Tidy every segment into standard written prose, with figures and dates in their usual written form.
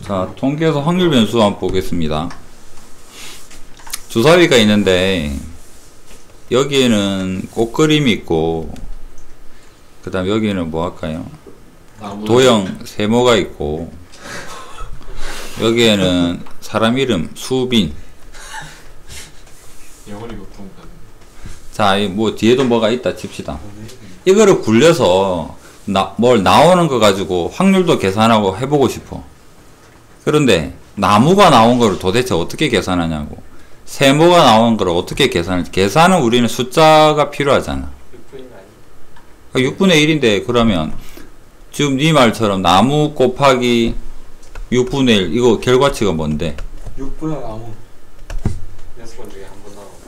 자, 통계에서 확률 변수 한번 보겠습니다. 주사위가 있는데 여기에는 꽃그림이 있고 그 다음 여기는 뭐 할까요? 도형 세모가 있고 여기에는 사람 이름 수빈. 자, 뭐 뒤에도 뭐가 있다 칩시다. 이거를 굴려서 뭘 나오는 거 가지고 확률도 계산하고 해보고 싶어. 그런데 나무가 나온 거를 도대체 어떻게 계산하냐고. 세모가 나온 걸 어떻게 계산할지. 계산은 우리는 숫자가 필요하잖아. 6분의 1인데 그러면 지금 네 말처럼 나무 곱하기 6분의 1 이거 결과치가 뭔데? 6분의 나무 6번 중에 한 번 나오고.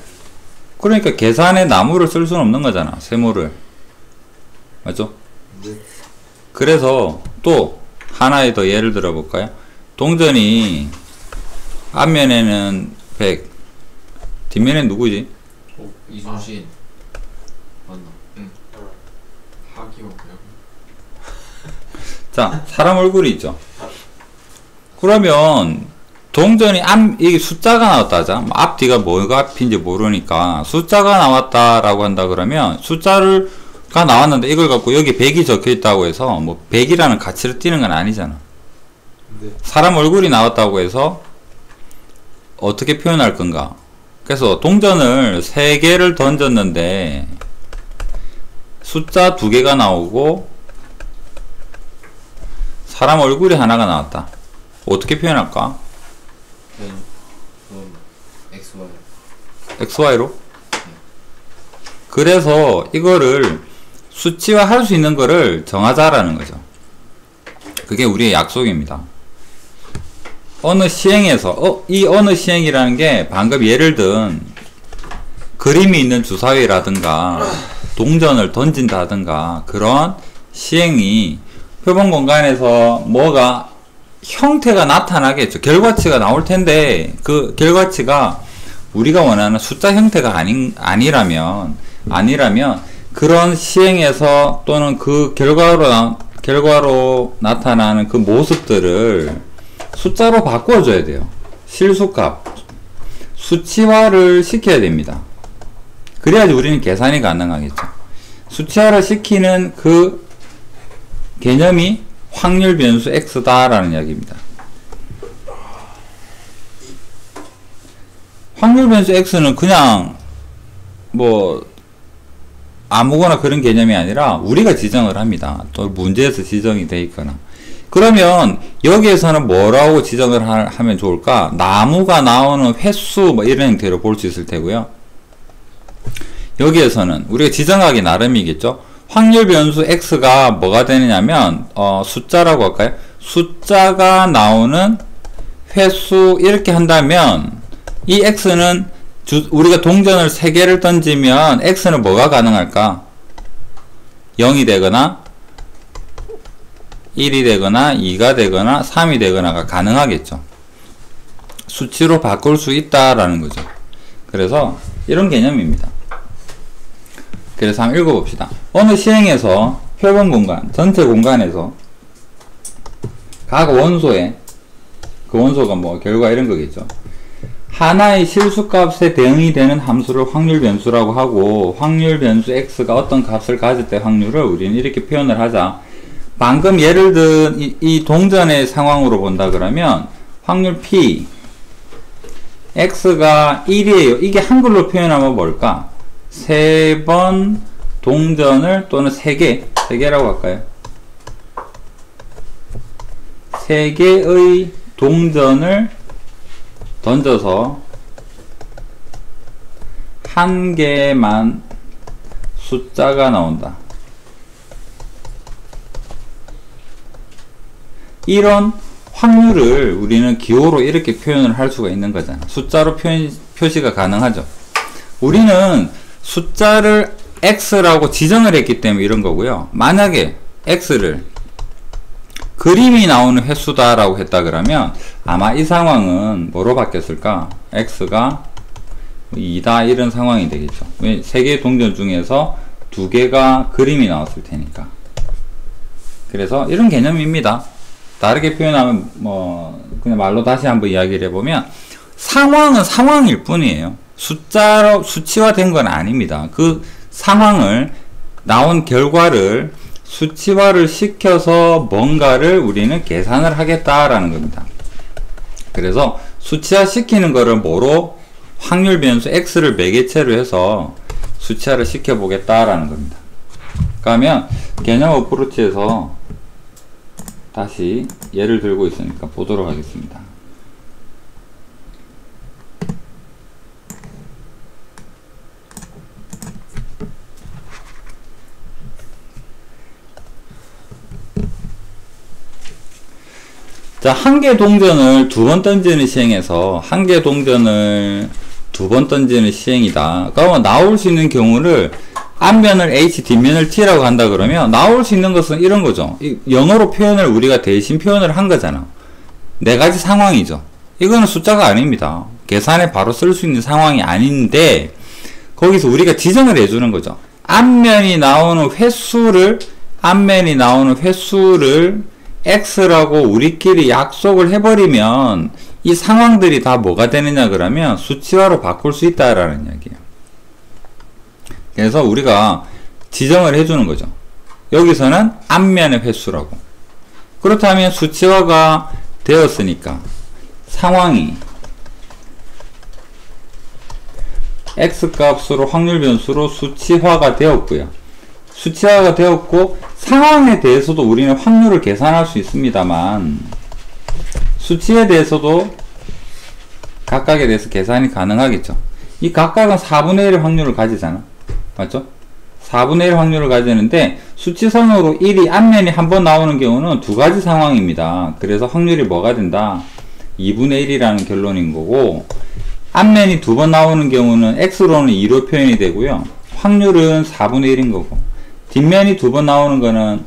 그러니까 계산에 나무를 쓸 수는 없는 거잖아. 세모를. 맞죠? 네. 그래서 또 하나의 더 예를 들어 볼까요? 동전이 앞면에는 100 뒷면엔 누구지? 이순신 맞나? 응. 하기원 그냥. 자, 사람 얼굴이 있죠. 그러면 동전이 이게 숫자가 나왔다 하자. 앞뒤가 뭐가 앞인지 모르니까 숫자가 나왔다라고 한다 그러면 숫자가 나왔는데 이걸 갖고 여기 100이 적혀 있다고 해서 뭐 100이라는 가치를 띄는 건 아니잖아. 네. 사람 얼굴이 나왔다고 해서 어떻게 표현할 건가? 그래서 동전을 3개를 던졌는데 숫자 2개가 나오고 사람 얼굴이 하나가 나왔다. 어떻게 표현할까? 그럼 XY. XY로? 그래서 이거를 수치화 할 수 있는 거를 정하자라는 거죠. 그게 우리의 약속입니다. 어느 시행에서 이 어느 시행이라는 게 방금 예를 든 그림이 있는 주사위라든가 동전을 던진다든가 그런 시행이 표본 공간에서 뭐가 형태가 나타나겠죠. 결과치가 나올 텐데 그 결과치가 우리가 원하는 숫자 형태가 아니라면 그런 시행에서 또는 그 결과로 나타나는 그 모습들을 숫자로 바꿔줘야 돼요. 실수값 수치화를 시켜야 됩니다. 그래야지 우리는 계산이 가능하겠죠. 수치화를 시키는 그 개념이 확률 변수 X다 라는 이야기입니다. 확률 변수 X는 그냥 뭐 아무거나 그런 개념이 아니라 우리가 지정을 합니다. 또 문제에서 지정이 돼 있거나. 그러면 여기에서는 뭐라고 지정을 하면 좋을까? 나무가 나오는 횟수 뭐 이런 형태로 볼 수 있을 테고요. 여기에서는 우리가 지정하기 나름이겠죠. 확률 변수 X가 뭐가 되느냐면 숫자라고 할까요? 숫자가 나오는 횟수 이렇게 한다면 이 X는 우리가 동전을 3개를 던지면 X는 뭐가 가능할까? 0이 되거나 1이 되거나 2가 되거나 3이 되거나가 가능하겠죠. 수치로 바꿀 수 있다라는 거죠. 그래서 이런 개념입니다. 그래서 한번 읽어봅시다. 어느 시행에서 표본 공간, 전체 공간에서 각 원소에 그 원소가 뭐 결과 이런 거겠죠. 하나의 실수값에 대응이 되는 함수를 확률 변수라고 하고 확률 변수 X가 어떤 값을 가질 때 확률을 우리는 이렇게 표현을 하자. 방금 예를 든 이 동전의 상황으로 본다 그러면 확률 P X가 1이에요. 이게 한글로 표현하면 뭘까? 3번 동전을 또는 3개라고 할까요? 3개의 동전을 던져서 한 개만 숫자가 나온다. 이런 확률을 우리는 기호로 이렇게 표현을 할 수가 있는 거잖아. 숫자로 표시가 가능하죠. 우리는 숫자를 X라고 지정을 했기 때문에 이런 거고요. 만약에 X를 그림이 나오는 횟수다 라고 했다 그러면 아마 이 상황은 뭐로 바뀌었을까? X가 2다 이런 상황이 되겠죠. 왜? 3개의 동전 중에서 2개가 그림이 나왔을 테니까. 그래서 이런 개념입니다. 다르게 표현하면 뭐 그냥 말로 다시 한번 이야기를 해보면 상황은 상황일 뿐이에요. 숫자로 수치화된 건 아닙니다. 그 상황을 나온 결과를 수치화를 시켜서 뭔가를 우리는 계산을 하겠다라는 겁니다. 그래서 수치화 시키는 거를 뭐로? 확률 변수 x를 매개체로 해서 수치화를 시켜 보겠다라는 겁니다. 그러면 개념 어프로치에서 다시 예를 들고 있으니까 보도록 하겠습니다. 자, 한 개 동전을 2번 던지는 시행에서 한 개 동전을 2번 던지는 시행이다. 그러면 나올 수 있는 경우를 앞면을 H, 뒷면을 T라고 한다 그러면 나올 수 있는 것은 이런 거죠. 영어로 표현을 우리가 대신 표현을 한 거잖아. 4가지 상황이죠. 이거는 숫자가 아닙니다. 계산에 바로 쓸 수 있는 상황이 아닌데 거기서 우리가 지정을 해주는 거죠. 앞면이 나오는 횟수를 X라고 우리끼리 약속을 해버리면 이 상황들이 다 뭐가 되느냐 그러면 수치화로 바꿀 수 있다라는 이야기예요. 그래서 우리가 지정을 해주는 거죠. 여기서는 앞면의 횟수라고. 그렇다면 수치화가 되었으니까 상황이 X값으로 확률 변수로 수치화가 되었고요. 수치화가 되었고 상황에 대해서도 우리는 확률을 계산할 수 있습니다만 수치에 대해서도 각각에 대해서 계산이 가능하겠죠. 이 각각은 4분의 1의 확률을 가지잖아. 맞죠? 4분의 1 확률을 가지는데 수치선으로 1이 앞면이 한 번 나오는 경우는 2가지 상황입니다. 그래서 확률이 뭐가 된다? 2분의 1이라는 결론인 거고 앞면이 2번 나오는 경우는 X로는 2로 표현이 되고요. 확률은 4분의 1인 거고 뒷면이 2번 나오는 거는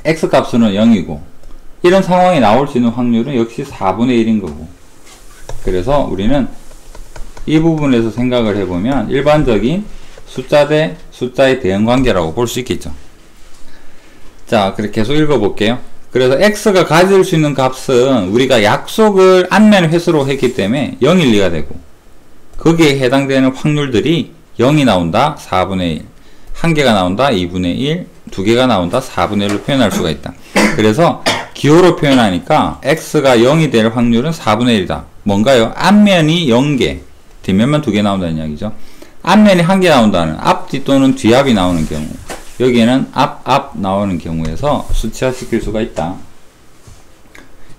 X값은 0이고 이런 상황이 나올 수 있는 확률은 역시 4분의 1인 거고 그래서 우리는 이 부분에서 생각을 해보면 일반적인 숫자 대 숫자의 대응관계라고 볼 수 있겠죠. 자, 그래 계속 읽어볼게요. 그래서 X가 가질 수 있는 값은 우리가 약속을 앞면 횟수로 했기 때문에 0일 리가 되고 거기에 해당되는 확률들이 0이 나온다 4분의 1 1개가 나온다 2분의 1 2개가 나온다 4분의 1로 표현할 수가 있다. 그래서 기호로 표현하니까 X가 0이 될 확률은 4분의 1이다. 뭔가요? 앞면이 0개 뒷면만 2개 나온다는 이야기죠. 앞면이 1개 나온다는 앞뒤 또는 뒤앞이 나오는 경우 여기에는 앞 나오는 경우에서 수치화 시킬 수가 있다.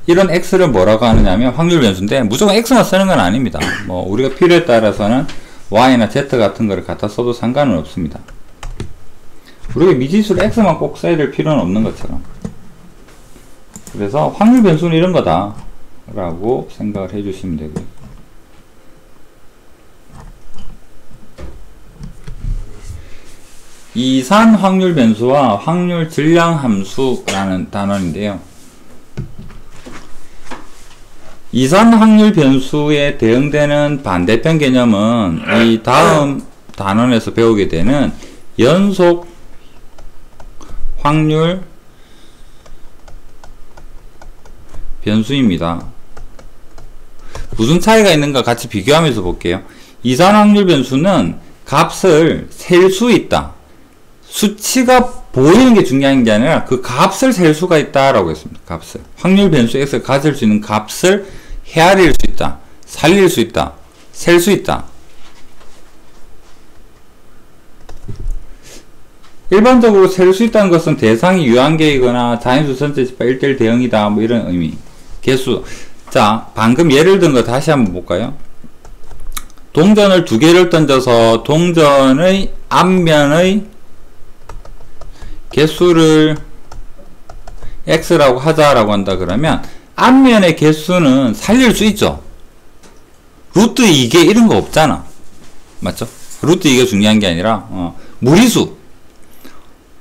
이런 X를 뭐라고 하느냐면 확률 변수인데 무조건 X만 쓰는 건 아닙니다. 뭐 우리가 필요에 따라서는 Y나 Z 같은 거를 갖다 써도 상관은 없습니다. 우리가 미지수를 X만 꼭 써야 될 필요는 없는 것처럼. 그래서 확률 변수는 이런 거다 라고 생각을 해주시면 되고요. 이산 확률 변수와 확률 질량 함수라는 단원인데요. 이산 확률 변수에 대응되는 반대편 개념은 이 다음 단원에서 배우게 되는 연속 확률 변수입니다. 무슨 차이가 있는가 같이 비교하면서 볼게요. 이산 확률 변수는 값을 셀 수 있다. 수치가 보이는 게 중요한 게 아니라 그 값을 셀 수가 있다라고 했습니다. 값을. 확률 변수 X가 가질 수 있는 값을 헤아릴 수 있다. 살릴 수 있다. 셀 수 있다. 일반적으로 셀 수 있다는 것은 대상이 유한계이거나 자인수 전체 집합 1대1 대응이다. 뭐 이런 의미. 개수. 자, 방금 예를 든 거 다시 한번 볼까요? 동전을 2개를 던져서 동전의 앞면의 개수를 X라고 하자라고 한다 그러면 앞면의 개수는 살릴 수 있죠. 루트 2개 이런 거 없잖아. 맞죠? 루트 2개 중요한 게 아니라 무리수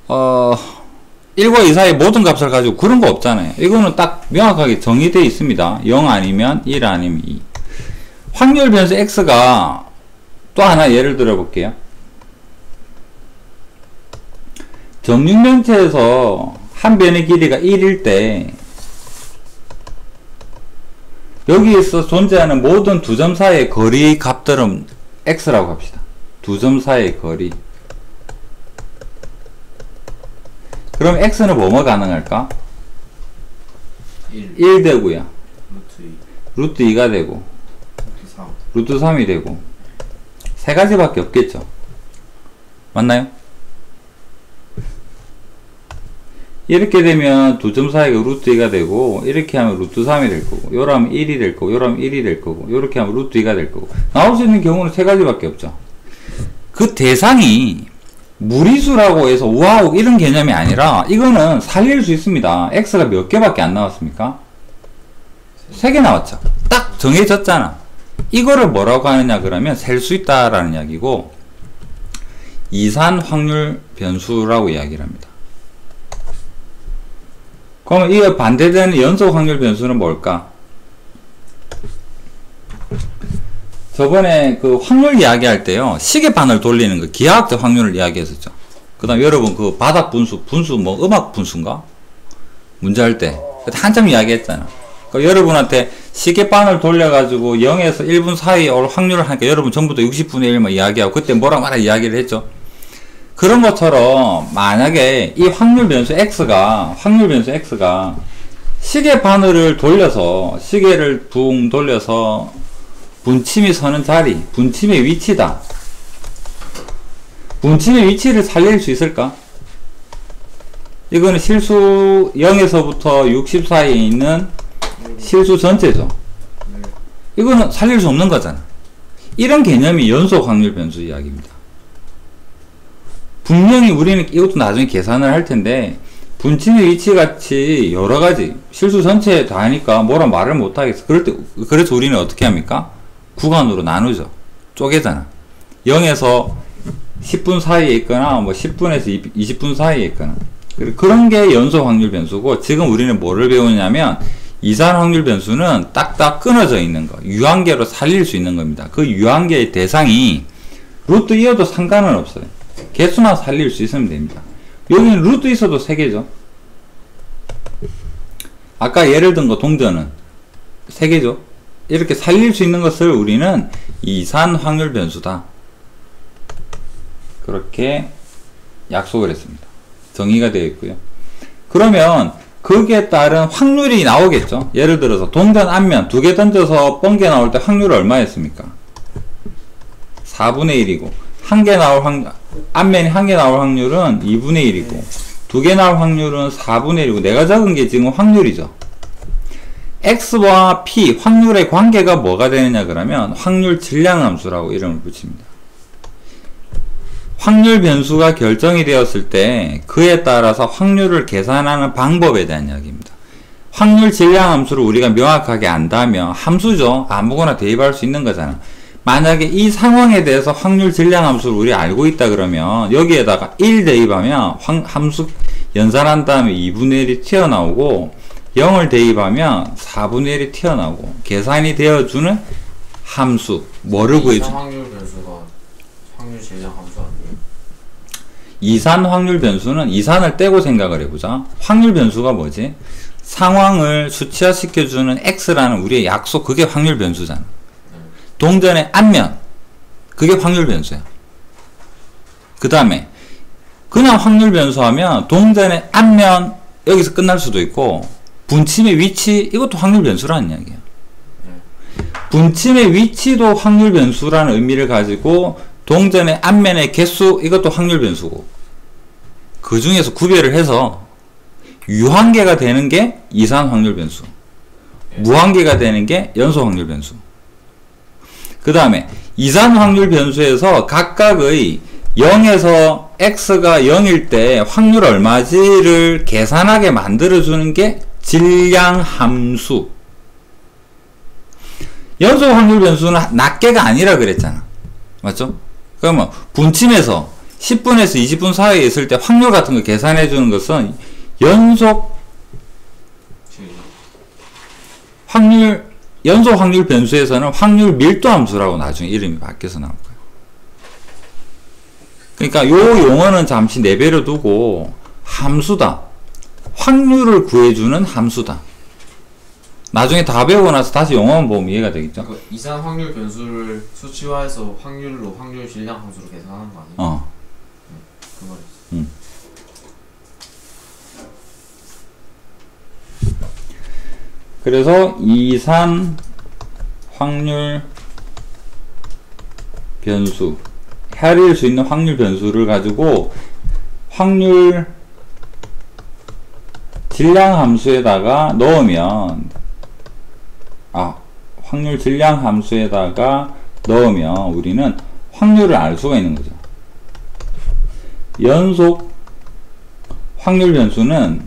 1과 2 사이 모든 값을 가지고 그런 거 없잖아요. 이거는 딱 명확하게 정의되어 있습니다. 0 아니면 1 아니면 2. 확률 변수 X가 또 하나 예를 들어 볼게요. 정육면체에서 한 변의 길이가 1일 때 여기에서 존재하는 모든 두 점 사이의 거리 값들은 x라고 합시다. 두 점 사이의 거리. 그럼 x는 뭐뭐 가능할까? 1 되고요. 루트 2가 되고 루트 3이 되고 세 가지밖에 없겠죠. 맞나요? 이렇게 되면 두 점 사이가 루트 2가 되고, 이렇게 하면 루트 3이 될 거고, 요러면 1이 될 거고, 요러면 1이 될 거고, 요렇게 하면 루트 2가 될 거고. 나올 수 있는 경우는 세 가지밖에 없죠. 그 대상이 무리수라고 해서 우아우 이런 개념이 아니라 이거는 살릴 수 있습니다. x가 몇 개밖에 안 나왔습니까? 3개 나왔죠. 딱 정해졌잖아. 이거를 뭐라고 하느냐 그러면 셀 수 있다라는 이야기고, 이산 확률 변수라고 이야기를 합니다. 그러면 이 반대되는 연속 확률 변수는 뭘까? 저번에 그 확률 이야기할 때요, 시계반을 돌리는 거, 기하학적 확률을 이야기했었죠. 그 다음 여러분 그 바닥 분수 뭐 음악 분수인가? 문제할 때 한참 이야기했잖아. 그러니까 여러분한테 시계반을 돌려가지고 0에서 1분 사이에 올 확률을 하니까 여러분 전부 다 60분의 1만 이야기하고, 그때 뭐라 말아 이야기를 했죠. 그런 것처럼 만약에 이 확률 변수 x가 시계 바늘을 돌려서, 시계를 붕 돌려서 분침이 서는 자리, 분침의 위치다. 분침의 위치를 살릴 수 있을까? 이거는 실수 0에서부터 60 사이에 있는 실수 전체죠. 이거는 살릴 수 없는 거잖아. 이런 개념이 연속 확률 변수 이야기입니다. 분명히 우리는 이것도 나중에 계산을 할 텐데, 분침의 위치 같이 여러 가지 실수 전체 다 하니까 뭐라 말을 못 하겠어. 그래서 우리는 어떻게 합니까? 구간으로 나누죠. 쪼개잖아. 0에서 10분 사이에 있거나 뭐 10분에서 20분 사이에 있거나. 그런 게 연속 확률 변수고, 지금 우리는 뭐를 배우냐면 이산 확률 변수는 딱딱 끊어져 있는 거, 유한계로 살릴 수 있는 겁니다. 그 유한계의 대상이 루트 2여도 상관은 없어요. 개수만 살릴 수 있으면 됩니다. 여기는 루트 있어도 3개죠. 아까 예를 든 거 동전은 3개죠. 이렇게 살릴 수 있는 것을 우리는 이산 확률 변수다, 그렇게 약속을 했습니다. 정의가 되어 있고요. 그러면 거기에 따른 확률이 나오겠죠. 예를 들어서 동전 앞면 2개 던져서 번개 나올 때 확률이 얼마였습니까? 4분의 1이고, 앞면이 1개 나올 확률은 2분의 1이고, 2개 나올 확률은 4분의 1이고, 내가 적은 게 지금 확률이죠. x와 p, 확률의 관계가 뭐가 되느냐 그러면 확률 질량함수라고 이름을 붙입니다. 확률 변수가 결정이 되었을 때 그에 따라서 확률을 계산하는 방법에 대한 이야기입니다. 확률 질량함수를 우리가 명확하게 안다면, 함수죠. 아무거나 대입할 수 있는 거잖아. 만약에 이 상황에 대해서 확률 질량함수를 우리 알고 있다 그러면 여기에다가 1 대입하면 함수 연산한 다음에 2분의 1이 튀어나오고, 0을 대입하면 4분의 1이 튀어나오고, 계산이 되어주는 함수, 뭐를 구해줘? 확률 변수가 확률 질량 함수 아니에요? 이산 확률 변수는, 이산을 떼고 생각을 해보자. 확률 변수가 뭐지? 상황을 수치화시켜주는 x라는 우리의 약속, 그게 확률 변수잖아. 동전의 앞면, 그게 확률 변수야. 그 다음에 그냥 확률 변수하면 동전의 앞면 여기서 끝날 수도 있고, 분침의 위치, 이것도 확률 변수라는 이야기야. 분침의 위치도 확률 변수라는 의미를 가지고, 동전의 앞면의 개수, 이것도 확률 변수고, 그 중에서 구별을 해서 유한계가 되는 게 이산 확률 변수, 무한계가 되는 게 연속 확률 변수. 그 다음에 이산 확률 변수에서 각각의 0에서 x가 0일 때 확률 얼마지를 계산하게 만들어주는 게 질량 함수. 연속 확률 변수는 낱개가 아니라 그랬잖아. 맞죠? 그러면 분침에서 10분에서 20분 사이에 있을 때 확률 같은 거 계산해 주는 것은 연속 확률 변수에서는 확률 밀도 함수라고 나중에 이름이 바뀌어서 나올 거예요. 그러니까 요 용어는 잠시 내버려 두고 함수다, 확률을 구해주는 함수다. 나중에 다 배우고 나서 다시 용어만 보면 이해가 되겠죠. 그 이산 확률 변수를 수치화해서 확률로 확률 질량 함수로 계산하는 거 아니에요? 그 말이지. 그래서 이산 확률 변수, 헤아릴 수 있는 확률 변수를 가지고 확률 질량 함수에다가 넣으면, 확률 질량 함수에다가 넣으면 우리는 확률을 알 수가 있는 거죠. 연속 확률 변수는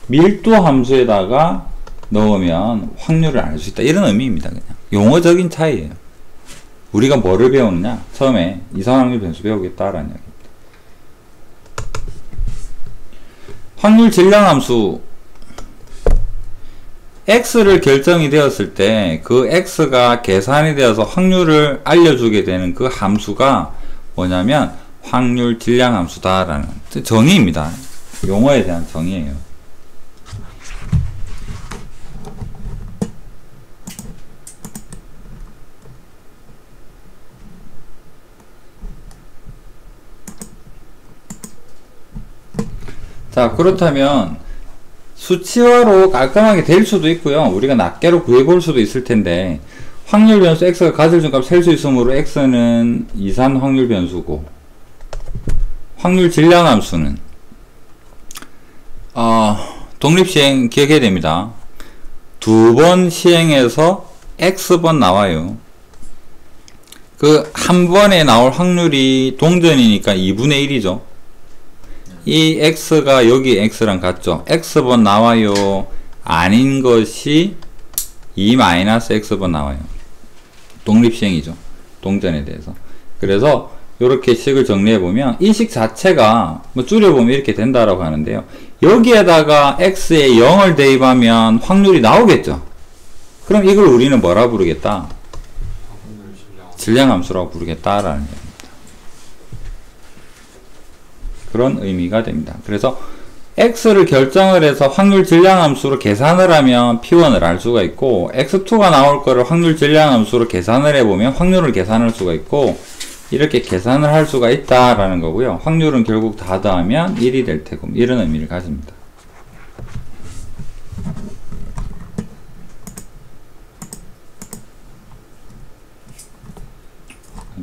밀도 함수에다가 넣으면 확률을 알 수 있다. 이런 의미입니다. 그냥 용어적인 차이예요. 우리가 뭐를 배우느냐? 처음에 이산 확률 변수 배우겠다라는 이야기입니다. 확률 질량 함수 x를 결정이 되었을 때 그 x가 계산이 되어서 확률을 알려주게 되는 그 함수가 뭐냐면 확률 질량 함수다라는 정의입니다. 용어에 대한 정의예요. 자, 그렇다면 수치화로 깔끔하게 될 수도 있고요. 우리가 낱개로 구해볼 수도 있을 텐데, 확률 변수 x가 가질 중값 셀 수 있으므로 x는 이산 확률 변수고, 확률 질량 함수는 독립시행 기억해야 됩니다. 두 번 시행해서 x번 나와요. 그 한 번에 나올 확률이 동전이니까 2분의 1이죠. 이 x가 여기 x랑 같죠. x번 나와요. 아닌 것이 2-x번 나와요. 독립시행이죠. 동전에 대해서. 그래서 이렇게 식을 정리해보면 이 식 자체가 뭐 줄여보면 이렇게 된다라고 하는데요. 여기에다가 x에 0을 대입하면 확률이 나오겠죠. 그럼 이걸 우리는 뭐라 부르겠다? 질량함수라고 부르겠다라는 얘기입니다. 그런 의미가 됩니다. 그래서 x를 결정을 해서 확률 질량함수로 계산을 하면 p1을 알 수가 있고, x2가 나올 거를 확률 질량함수로 계산을 해보면 확률을 계산할 수가 있고, 이렇게 계산을 할 수가 있다라는 거고요. 확률은 결국 다 더하면 1이 될 테고, 이런 의미를 가집니다.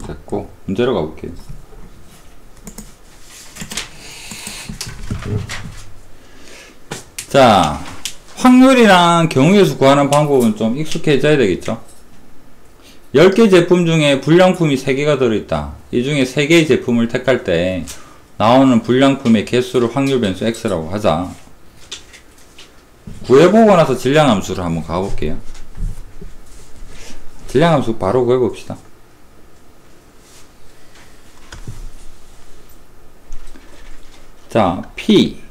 됐고, 문제로 가볼게요. 자, 확률이랑 경우의 수 구하는 방법은 좀 익숙해져야 되겠죠. 10개 제품 중에 불량품이 3개가 들어있다. 이 중에 3개의 제품을 택할 때 나오는 불량품의 개수를 확률 변수 x라고 하자. 구해보고 나서 질량함수를 한번 가볼게요. 질량함수 바로 구해봅시다. 자, p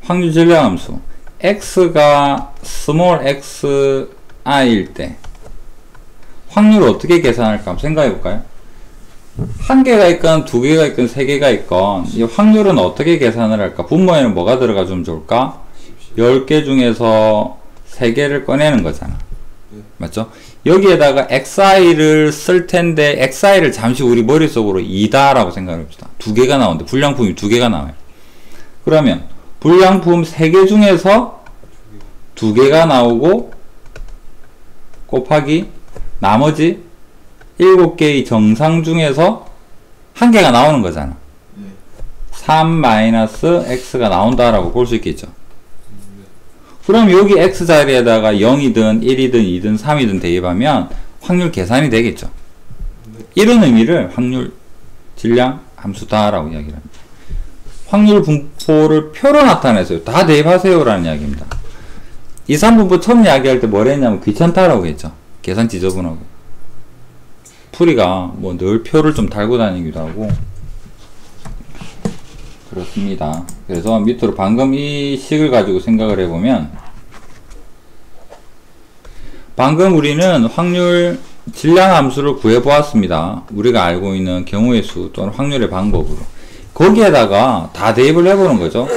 확률 질량함수 x가 스몰 xi일 때 확률을 어떻게 계산할까 한번 생각해 볼까요? 한 개가 있건 두 개가 있건 세 개가 있건 이 확률은 어떻게 계산을 할까? 분모에는 뭐가 들어가 주면 좋을까? 10개 중에서 3개를 꺼내는 거잖아. 맞죠? 여기에다가 xi를 쓸 텐데 xi를 잠시 우리 머릿속으로 2다 라고 생각해 봅시다. 2개가 나오는데 불량품이 2개가 나와요. 그러면 불량품 3개 중에서 2개가 나오고 곱하기 나머지 7개의 정상 중에서 1개가 나오는 거잖아. 3-x가 나온다라고 볼 수 있겠죠. 그럼 여기 x 자리에다가 0이든 1이든 2든 3이든 대입하면 확률 계산이 되겠죠. 이런 의미를 확률 질량 함수다라고 이야기를 합니다. 확률 분포를 표로 나타내세요. 다 대입하세요 라는 이야기입니다. 이산분포 처음 이야기할 때 뭘 했냐면 귀찮다라고 했죠. 계산 지저분하고. 풀이가 뭐 늘 표를 좀 달고 다니기도 하고 그렇습니다. 그래서 밑으로 방금 이 식을 가지고 생각을 해보면, 방금 우리는 확률 질량 함수를 구해보았습니다. 우리가 알고 있는 경우의 수 또는 확률의 방법으로. 거기에다가 다 대입을 해보는 거죠.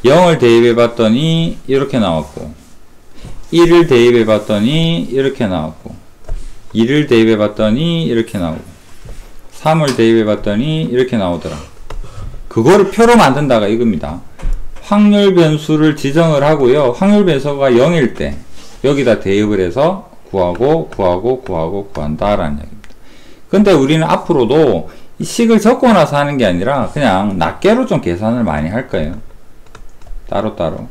0을 대입해 봤더니 이렇게 나왔고, 1을 대입해 봤더니 이렇게 나왔고 2를 대입해 봤더니 이렇게 나오고 3을 대입해 봤더니 이렇게 나오더라. 그거를 표로 만든다가 이겁니다. 확률 변수를 지정을 하고요. 확률 변수가 0일 때 여기다 대입을 해서 구하고 구한다라는 이야기입니다. 근데 우리는 앞으로도 이 식을 적고 나서 하는 게 아니라 그냥 낱개로 좀 계산을 많이 할 거예요. 따로따로.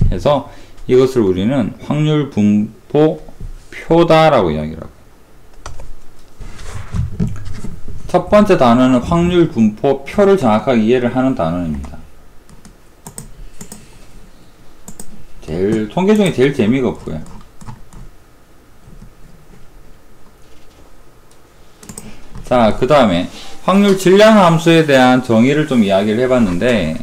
그래서 이것을 우리는 확률 분포 표다라고 이야기를 하고. 첫 번째 단어는 확률 분포 표를 정확하게 이해를 하는 단어입니다. 통계 중에 제일 재미가 없고요. 자, 그 다음에 확률 질량 함수에 대한 정의를 좀 이야기를 해봤는데,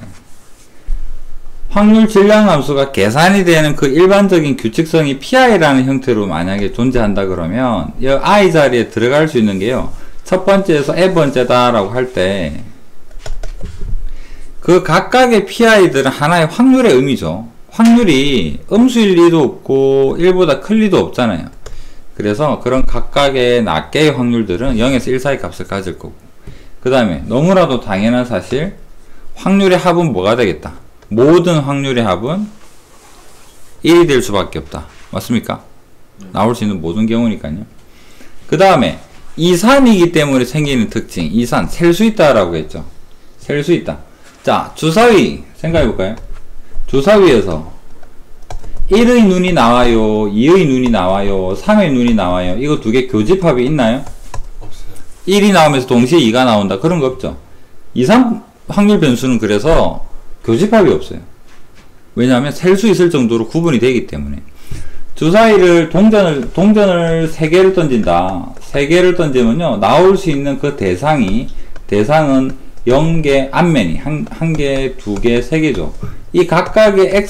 확률 질량 함수가 계산이 되는 그 일반적인 규칙성이 PI라는 형태로 만약에 존재한다 그러면 이 I 자리에 들어갈 수 있는 게요, 첫 번째에서 n번째다 라고 할 때 그 각각의 PI들은 하나의 확률의 의미죠. 확률이 음수일 리도 없고 1보다 클 리도 없잖아요. 그래서 그런 각각의 낱개의 확률들은 0에서 1 사이 값을 가질 거고, 그 다음에 너무나도 당연한 사실, 확률의 합은 뭐가 되겠다? 모든 확률의 합은 1이 될 수밖에 없다. 맞습니까? 나올 수 있는 모든 경우니까요. 그 다음에 이산이기 때문에 생기는 특징, 이산, 셀 수 있다라고 했죠. 셀 수 있다. 자, 주사위 생각해볼까요? 주사위에서 1의 눈이 나와요, 2의 눈이 나와요, 3의 눈이 나와요. 이거 두 개 교집합이 있나요? 없어요. 1이 나오면서 동시에 2가 나온다. 그런 거 없죠. 이산 확률 변수는 그래서 교집합이 없어요. 왜냐하면 셀 수 있을 정도로 구분이 되기 때문에. 주사위를 동전을 3개를 던진다. 3개를 던지면요, 나올 수 있는 그 대상은 0개 앞면이 1개, 2개, 3개죠. 이 각각의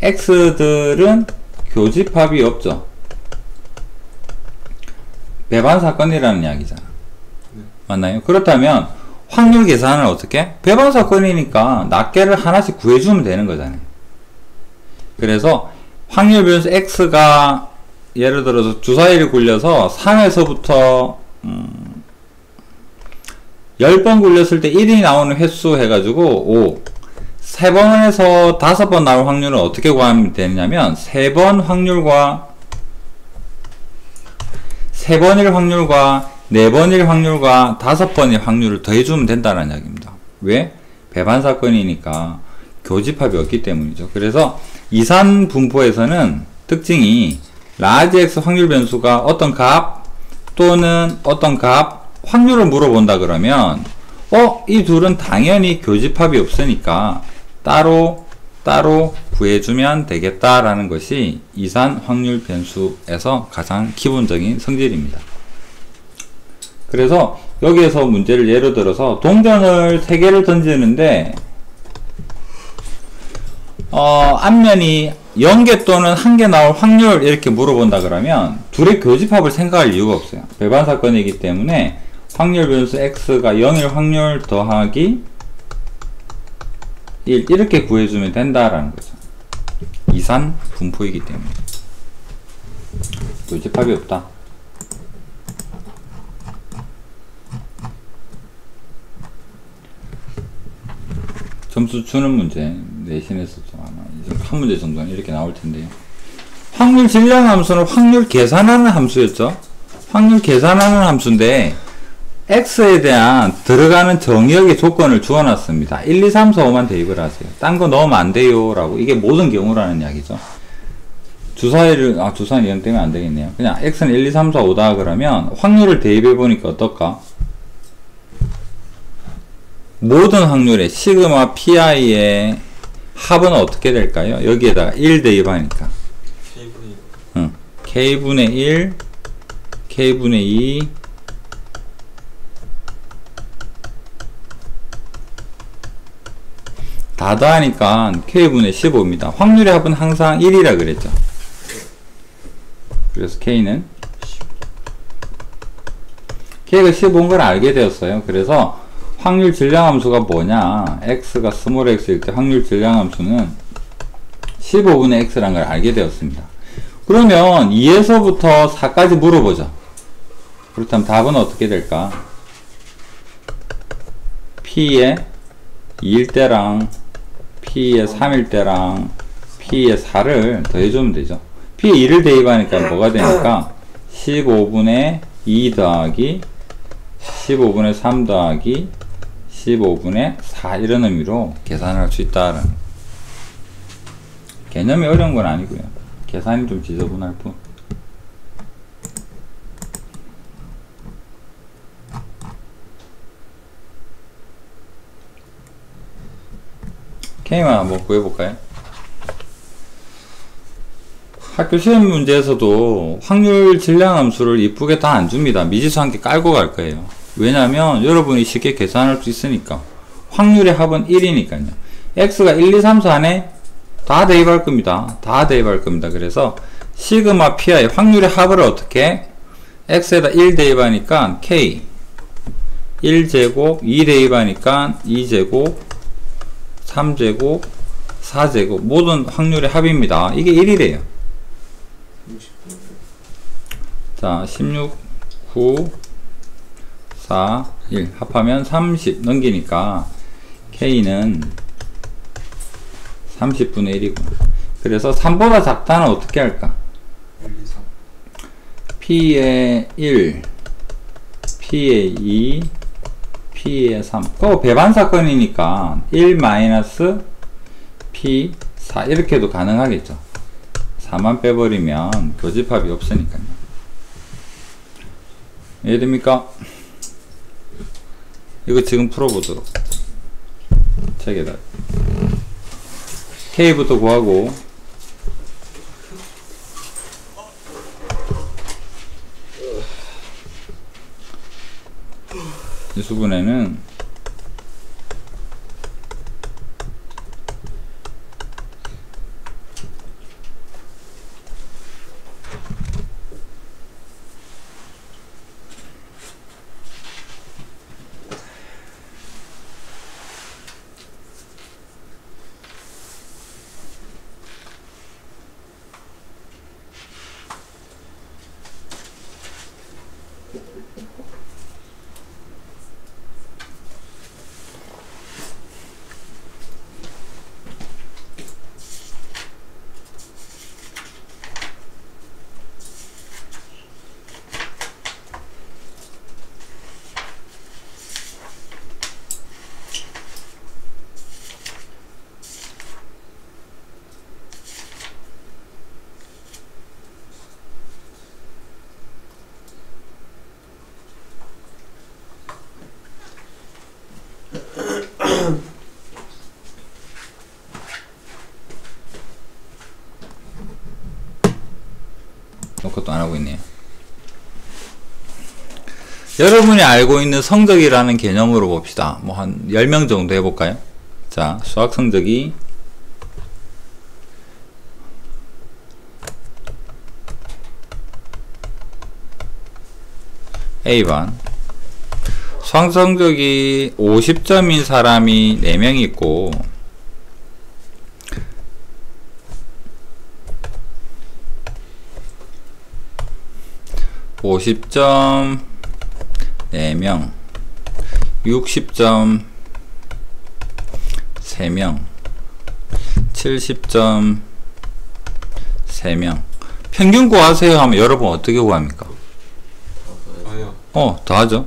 x들은 교집합이 없죠. 배반 사건이라는 이야기잖아. 맞나요? 그렇다면 확률 계산을 어떻게? 배반 사건이니까 낱개를 하나씩 구해주면 되는 거잖아요. 그래서 확률 변수 x가 예를 들어서 주사위를 굴려서 3에서부터 10번 굴렸을 때 1이 나오는 횟수 해가지고 5, 3번에서 5번 나올 확률은 어떻게 구하면 되냐면 3번일 확률과 4번일 확률과 5번일 확률을 더해주면 된다는 이야기입니다. 왜? 배반 사건이니까 교집합이 없기 때문이죠. 그래서 이산 분포에서는 특징이 라지 X 확률 변수가 어떤 값 또는 어떤 값 확률을 물어본다 그러면 이 둘은 당연히 교집합이 없으니까 따로 구해주면 되겠다라는 것이 이산 확률 변수에서 가장 기본적인 성질입니다. 그래서 여기에서 문제를 예로 들어서 동전을 3개를 던지는데 앞면이 0개 또는 1개 나올 확률 이렇게 물어본다 그러면 둘의 교집합을 생각할 이유가 없어요. 배반 사건이기 때문에 확률 변수 x가 0일 확률 더하기 1 이렇게 구해주면 된다라는 거죠. 이산 분포이기 때문에 교집합이 없다. 점수 주는 문제 내신에서도 아마 한 문제 정도는 이렇게 나올 텐데요. 확률 질량 함수는 확률 계산하는 함수였죠. 확률 계산하는 함수인데 x에 대한 들어가는 정의역의 조건을 주어놨습니다. 1, 2, 3, 4, 5만 대입을 하세요. 딴 거 넣으면 안 돼요 라고. 이게 모든 경우라는 이야기죠. 주사위는 0 되면 안 되겠네요. 그냥 x는 1, 2, 3, 4, 5다 그러면 확률을 대입해 보니까 어떨까? 모든 확률의 시그마 pi의 합은 어떻게 될까요? 여기에다가 1 대입하니까 k분의 1, k분의 2 다 더하니까 k분의 15입니다. 확률의 합은 항상 1이라 그랬죠. 그래서 k는 k가 15인 걸 알게 되었어요. 그래서 확률 질량 함수가 뭐냐, x가 스몰 x일 때 확률 질량 함수는 15분의 x라는 걸 알게 되었습니다. 그러면 2에서부터 4까지 물어보죠. 그렇다면 답은 어떻게 될까? p의 2일 때랑 p의 3일 때랑 p의 4를 더해주면 되죠. p의 2를 대입하니까 뭐가 되니까 15분의 2 더하기 15분의 3 더하기 15분의 4 이런 의미로 계산을 할 수 있다라는 개념이 어려운 건 아니고요. 계산이 좀 지저분할 뿐. K만 한번 구해볼까요? 학교 시험 문제에서도 확률 질량 함수를 이쁘게 다 안 줍니다. 미지수 한 개 깔고 갈 거예요. 왜냐면 여러분이 쉽게 계산할 수 있으니까. 확률의 합은 1이니까요. x가 1, 2, 3, 4네 다 대입할 겁니다. 다 대입할 겁니다. 그래서 시그마 p의 확률의 합을 어떻게? x에다 1 대입하니까 k 1제곱 2 대입하니까 2제곱 3제곱 4제곱 모든 확률의 합입니다. 이게 1이래요. 자 16, 9, 4, 1 합하면 30 넘기니까 K는 30분의 1이고 그래서 3보다 작다는 어떻게 할까? 1, 2, 3. P의 1, P의 2, P의 3 그거 배반 사건이니까 1 마이너스 P 4 이렇게 해도 가능하겠죠. 4만 빼버리면 교집합이 없으니까요. 이해됩니까? 이거 지금 풀어보도록 책에다 K부터 구하고 이 수분에는 그것도 안 하고 있네요. 여러분이 알고 있는 성적이라는 개념으로 봅시다. 뭐 한 10명 정도 해볼까요? 자, 수학 성적이 A반 수학 성적이 50점인 사람이 4명 있고 50점 4명 60점 3명 70점 3명 평균 구하세요 하면 여러분 어떻게 구합니까? 아니요. 더 하죠.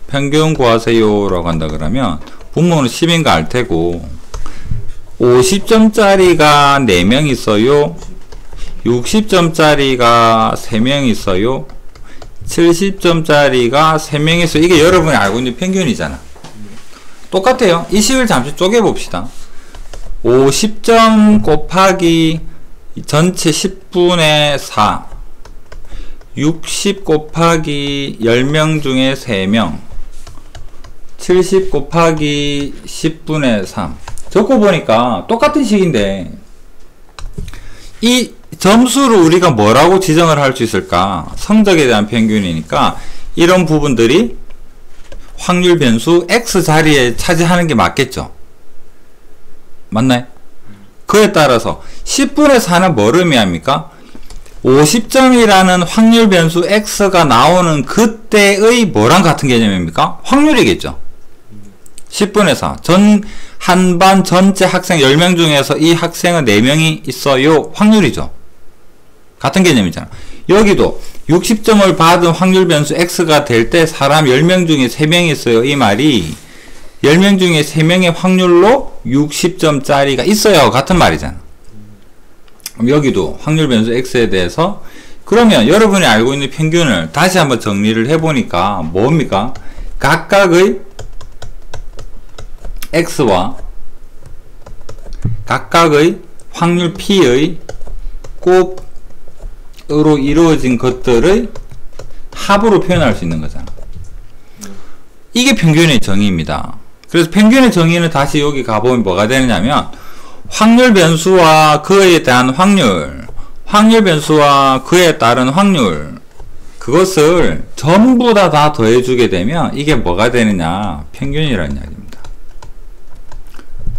평균 구하세요 라고 한다 그러면 분모는 10인가 알 테고 50점짜리가 4명 있어요. 60점짜리가 3명 있어요. 70점짜리가 3명 있어요. 이게 여러분이 알고 있는 평균이잖아. 똑같아요. 이 식을 잠시 쪼개봅시다. 50점 곱하기 전체 10분의 4 60 곱하기 10명 중에 3명 70 곱하기 10분의 3 적어보니까 똑같은 식인데 이 점수를 우리가 뭐라고 지정을 할 수 있을까? 성적에 대한 평균이니까 이런 부분들이 확률 변수 X 자리에 차지하는 게 맞겠죠? 맞나요? 그에 따라서 10분의 4는 뭐를 의미합니까? 50점이라는 확률 변수 x가 나오는 그때의 뭐랑 같은 개념입니까? 확률이겠죠. 10분의 4. 한 반 전체 학생 10명 중에서 이 학생은 4명이 있어요. 확률이죠. 같은 개념이잖아. 여기도 60점을 받은 확률 변수 x가 될 때 사람 10명 중에 3명이 있어요. 이 말이 10명 중에 3명의 확률로 60점짜리가 있어요. 같은 말이잖아. 그럼 여기도 확률 변수 x에 대해서 그러면 여러분이 알고 있는 평균을 다시 한번 정리를 해보니까 뭡니까? 각각의 x와 각각의 확률 p의 곱으로 이루어진 것들의 합으로 표현할 수 있는 거잖아. 이게 평균의 정의입니다. 그래서 평균의 정의는 다시 여기 가보면 뭐가 되느냐면 확률 변수와 그에 대한 확률, 확률 변수와 그에 따른 확률, 그것을 전부 다 더해주게 되면 이게 뭐가 되느냐? 평균이라는 이야기입니다.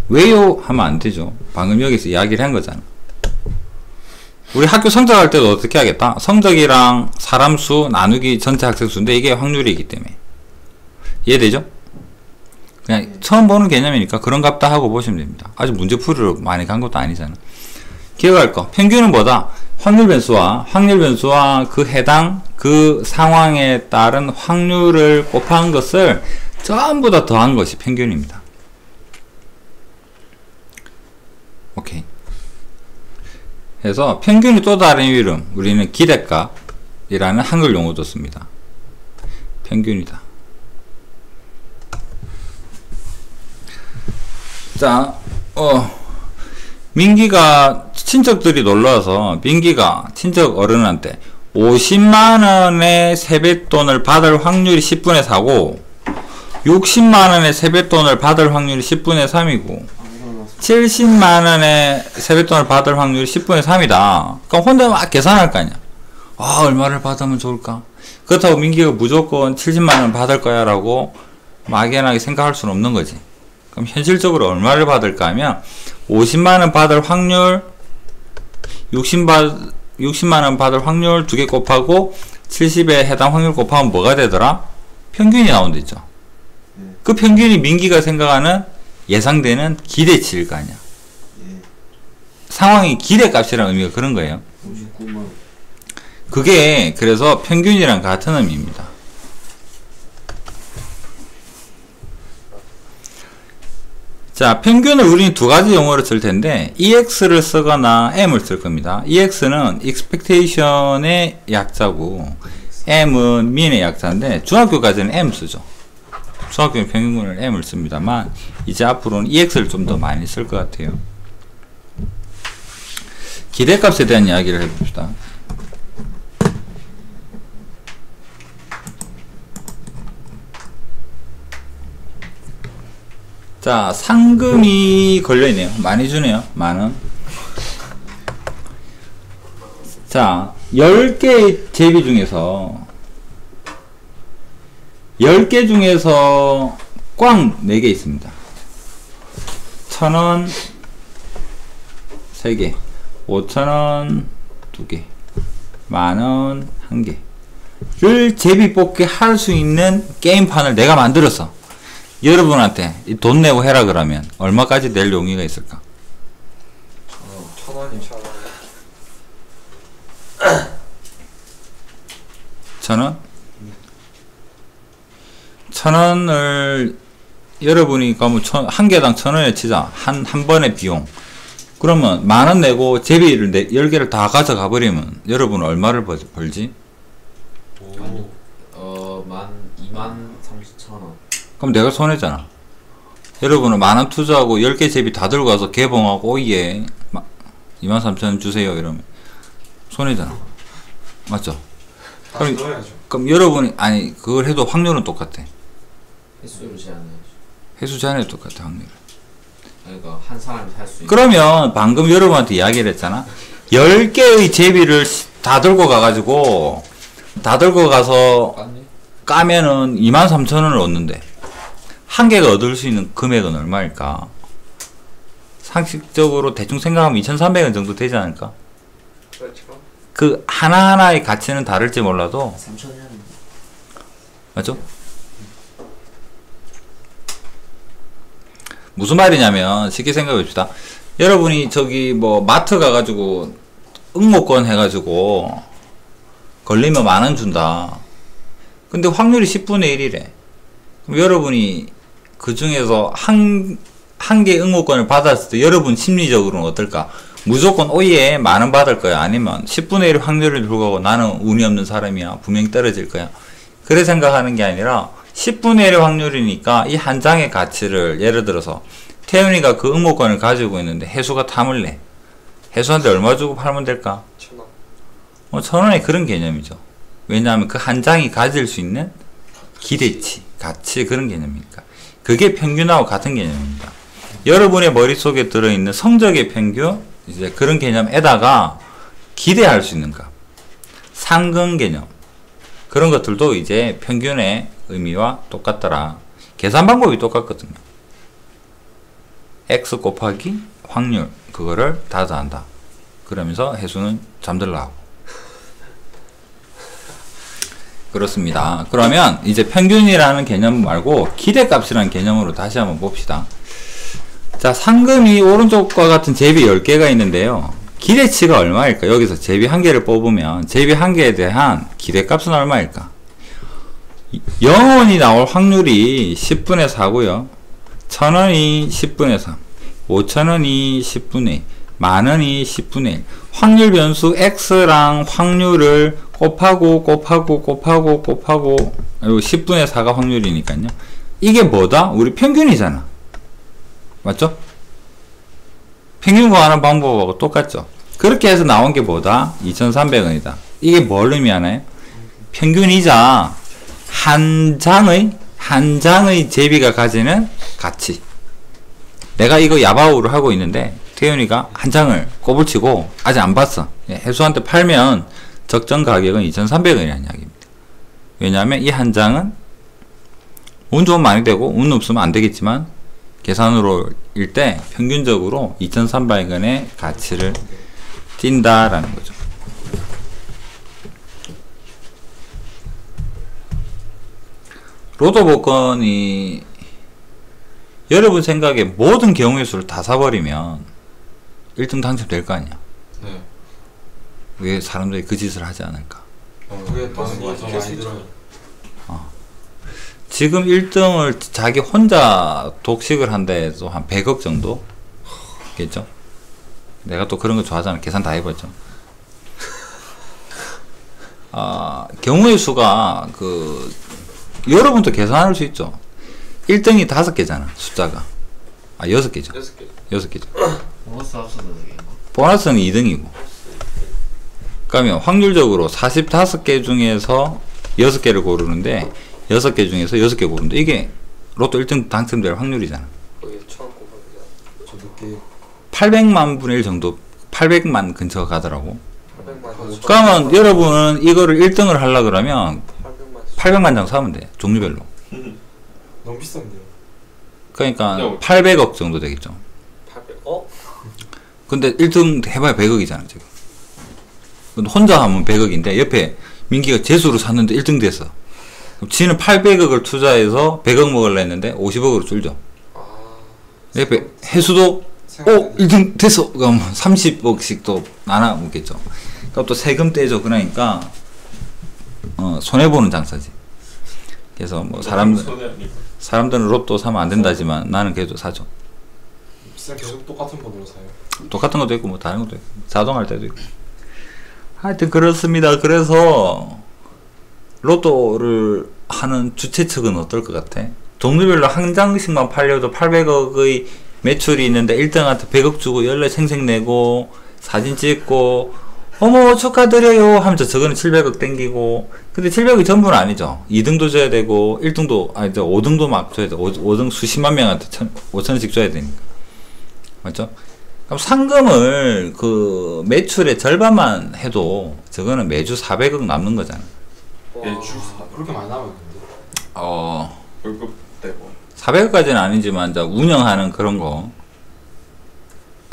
왜요? 하면 안 되죠. 방금 여기서 이야기를 한 거잖아. 우리 학교 성적할 때도 어떻게 하겠다? 성적이랑 사람 수 나누기 전체 학생 수인데 이게 확률이기 때문에. 이해되죠? 그냥 처음 보는 개념이니까 그런갑다 하고 보시면 됩니다. 아직 문제풀이로 많이 간 것도 아니잖아. 기억할 거. 평균은 뭐다? 확률 변수와 그 해당 그 상황에 따른 확률을 곱한 것을 전부 다 더한 것이 평균입니다. 오케이. 그래서 평균이 또 다른 이름, 우리는 기대값이라는 한글 용어도 씁니다. 평균이다. 자, 민기가 친척들이 놀러와서 민기가 친척 어른한테 50만원의 세뱃돈을 받을 확률이 10분의 4고 60만원의 세뱃돈을 받을 확률이 10분의 3이고 70만원의 세뱃돈을 받을 확률이 10분의 3이다. 그럼 혼자 막 계산할 거 아니야. 아, 얼마를 받으면 좋을까? 그렇다고 민기가 무조건 70만원 받을 거야 라고 막연하게 생각할 수는 없는 거지. 그럼 현실적으로 얼마를 받을까 하면 50만원 받을 확률 60만원 받을 확률 2개 곱하고 70에 해당 확률 곱하면 뭐가 되더라? 평균이 나온다 있죠. 그 평균이 민기가 생각하는 예상되는 기대치일 거 아니야. 상황이 기대값이라는 의미가 그런 거예요. 59만. 그게 그래서 평균이랑 같은 의미입니다. 자, 평균을 우리는 두 가지 용어로 쓸 텐데 EX를 쓰거나 M을 쓸 겁니다. EX는 expectation의 약자고 M은 mean의 약자인데 중학교까지는 M 쓰죠. 중학교는 평균을 M을 씁니다만 이제 앞으로는 EX를 좀 더 많이 쓸 것 같아요. 기대값에 대한 이야기를 해봅시다. 자, 상금이 걸려있네요. 많이 주네요. 만원. 자, 10개의 제비 중에서 10개 중에서 꽝 4개 있습니다. 1000원 3개, 5000원 2개, 만원 1개.를 제비 뽑기 할 수 있는 게임판을 내가 만들었어. 여러분한테 돈 내고 해라 그러면 얼마까지 낼 용의가 있을까? 1000원이 1000원? 1000원을 여러분이 가면 한 개당 1000원에 치자. 한 번의 비용. 그러면 만원 내고 제비를 10개를 다 가져가 버리면 여러분은 얼마를 벌지? 23,000원. 그럼 내가 손해잖아. 여러분은 만원 투자하고 10개 제비 다 들고 가서 개봉하고 오예 23,000원 주세요 이러면 손해잖아. 맞죠? 그럼 여러분이 아니 그걸 해도 확률은 똑같아. 횟수를 제한해야죠. 횟수 제한해도 똑같아 확률은. 그러니까 한 사람이 살 수 있는. 그러면 방금 여러분한테 이야기를 했잖아. 10개의 제비를 다 들고 가가지고 다 들고 가서 까면은 23,000원을 얻는데 한 개가 얻을 수 있는 금액은 얼마일까? 상식적으로 대충 생각하면 2,300원 정도 되지 않을까? 그렇죠. 그 하나하나의 가치는 다를지 몰라도 3,000원. 맞죠? 무슨 말이냐면 쉽게 생각해 봅시다. 여러분이 저기 뭐 마트 가가지고 응모권 해가지고 걸리면 10,000원 준다. 근데 확률이 10분의 1이래. 그럼 여러분이 그 중에서 한 개 응모권을 받았을 때 여러분 심리적으로는 어떨까? 무조건 오예 10,000원 받을 거야. 아니면 10분의 1 확률을 불구하고 나는 운이 없는 사람이야. 분명히 떨어질 거야. 그래 생각하는 게 아니라 10분의 1의 확률이니까 이 한 장의 가치를 예를 들어서 태윤이가 그 응모권을 가지고 있는데 해수가 탐을 내. 해수한테 얼마 주고 팔면 될까? 1,000원. 1,000원의 그런 개념이죠. 왜냐하면 그 한 장이 가질 수 있는 기대치, 가치 그런 개념이니까. 그게 평균하고 같은 개념입니다. 여러분의 머릿속에 들어있는 성적의 평균, 이제 그런 개념에다가 기대할 수 있는 값. 상근 개념. 그런 것들도 이제 평균의 의미와 똑같더라. 계산 방법이 똑같거든요. x 곱하기 확률, 그거를 다 더한다. 그러면서 해수는 잠들라 하고. 그렇습니다. 그러면 이제 평균이라는 개념 말고 기대값이라는 개념으로 다시 한번 봅시다. 자, 상금이 오른쪽과 같은 제비 10개가 있는데요. 기대치가 얼마일까? 여기서 제비 1개를 뽑으면 제비 1개에 대한 기대값은 얼마일까? 0원이 나올 확률이 10분의 4고요. 1,000원이 10분의 3, 5,000원이 10분의 1, 10,000원이 10분의 1. 확률 변수 x랑 확률을 곱하고 그리고 10분의 4가 확률이니까요. 이게 뭐다? 우리 평균이잖아. 맞죠? 평균 구하는 방법하고 똑같죠? 그렇게 해서 나온 게 뭐다? 2,300원이다. 이게 뭘 의미하나요? 평균이자 한 장의 제비가 가지는 가치. 내가 이거 야바우를 하고 있는데 태윤이가 한 장을 꼬불치고 아직 안 봤어. 해수한테 팔면 적정 가격은 2,300원이라는 이야기입니다. 왜냐하면 이 한 장은 운 좋으면 많이 되고 운 없으면 안 되겠지만 계산으로 일 때 평균적으로 2,300원의 가치를 띈다라는 거죠. 로또 복권이 여러분 생각에 모든 경우의 수를 다 사버리면 1등 당첨될 거 아니야. 네. 왜 사람들이 그 짓을 하지 않을까? 그게 더 많이 들어요. 지금 1등을 자기 혼자 독식을 한다 해도 한 100억 정도? 겠죠? 내가 또 그런 거 좋아하잖아. 계산 다 해봤죠. 경우의 수가 여러분도 계산할 수 있죠. 1등이 5개잖아, 숫자가. 6개죠. 6개죠. 보너스 합쳐서 4개인가? 보너스는 2등이고. 그러면 확률적으로 45개 중에서 6개를 고르는데 6개 중에서 6개 고르는데 이게 로또 1등 당첨될 확률이잖아. 거기 1,000원 곱하기 저 늦게 800만 분의 1 정도, 800만 근처 가더라고. 800만. 그러면 여러분은 이거를 1등을 하려 그러면 800만 장 사면 돼. 종류별로. 너무 비싼데요. 그러니까 800억 정도 되겠죠. 800. 근데 1등 해봐야 100억이잖아 지금. 근데 혼자 하면 100억인데 옆에 민기가 재수로 샀는데 1등 됐어. 그럼 지는 800억을 투자해서 100억 먹으려 했는데 50억으로 줄죠. 옆에 해수도 1등 됐어. 그럼 30억씩 또 나눠 먹겠죠. 그럼 또 세금 떼죠. 그러니까 손해보는 장사지. 그래서 뭐 사람들은 로또 사면 안 된다지만 나는 그래도 사죠. 계속 똑같은 번호로 사요. 똑같은 것도 있고 뭐 다른 것도 있고 자동할 때도 있고. 하여튼 그렇습니다. 그래서 로또를 하는 주최 측은 어떨 것 같아? 종류별로 한 장씩만 팔려도 800억의 매출이 있는데 1등한테 100억 주고 연락 생색내고 사진 찍고 어머 축하드려요 하면서 저거는 700억 땡기고. 근데 700억이 전부는 아니죠. 2등도 줘야 되고 1등도 5등도 막 줘야 돼. 5등 수십만 명한테 5천원씩 줘야 되니까. 맞죠? 그럼 상금을 그 매출의 절반만 해도 저거는 매주 400억 남는 거잖아. 매주 그렇게 많이 나오는데. 월급 떼고 400억까지는 아니지만 이제 운영하는 그런 거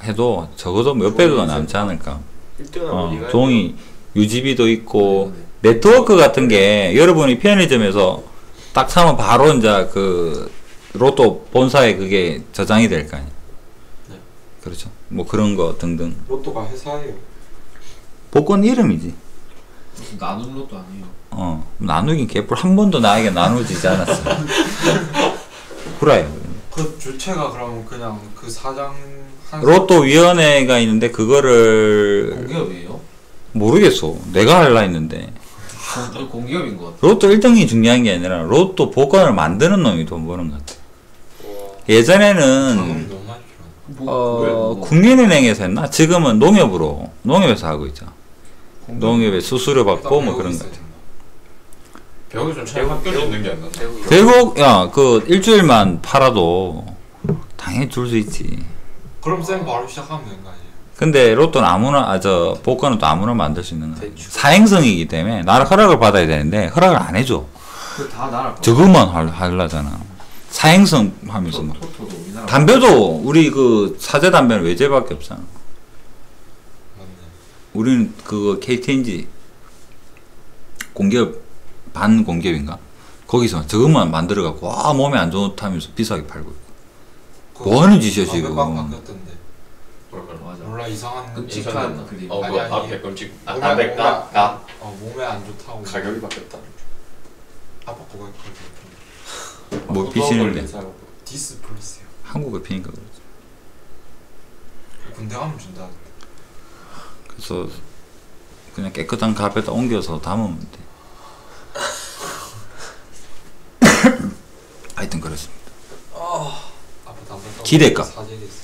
해도 적어도 몇백억은 남지 않을까. 1등은 종이 유지비도 있고 네트워크 같은 게 여러분이 편의점에서 딱 사면 바로 이제 그 로또 본사에 그게 저장이 될 거 아니에요. 네. 그렇죠. 뭐 그런 거 등등. 로또가 회사예요. 복권 이름이지. 무슨 나눔 로또 아니에요. 나누긴 개뿔 한 번도 나에게 나누지지 않았어. 후라이요. 그 주체가 그럼 그냥 그 사장 로또 위원회가 있는데 그거를 공기업이에요? 모르겠어. 내가 할라 했는데. 공기업인 것 같아. 로또 1등이 중요한 게 아니라 로또 복권을 만드는 놈이 돈 버는 것 같아. 예전에는 자금이 너무 많이 필요해. 국민은행에서 했나? 지금은 농협에서 하고 있죠. 농협에 수수료 받고 뭐 그런 거. 배우기 좀 차이 학교에 있는 게 안 난다. 대국 그 일주일만 팔아도 당연히 줄 수 있지. 그럼 쌤 바로 시작하면 되는 거 아니에요? 근데 로또는 아무나 복권은 또 아무나 만들 수 있는 거야. 사행성이기 때문에 나라 허락을 받아야 되는데 허락을 안 해줘. 그다 나라. 저것만 하려잖아. 사행성 하면서 막. 토토도 우리나라. 담배도 우리 그 사제 담배는 외제밖에 없잖아. 맞네. 우리는 그거 KTNG 공기업 반공기업인가? 거기서 저것만 만들어 갖고 와 몸에 안 좋다면서 비싸게 팔고 있고. 뭐 하는 짓이야 지금. 바뀌었던데. 맞아. 몰라 이상한 끔찍한 그림. 그 아니, 아니. 앞에 끔찍. 몸에 앞에 가 몸에 안 좋다고. 가격이 바뀌었다. 아빠 그거 했거든. 뭐 비시는데 디스 플러스요. 한국에 피니까 그러지. 군대 가면 준다. 그래서 그냥 깨끗한 갑에다 옮겨서 담으면 돼. 하여튼 그렇습니다. 아빠 담배 기대값. 사재기 있어.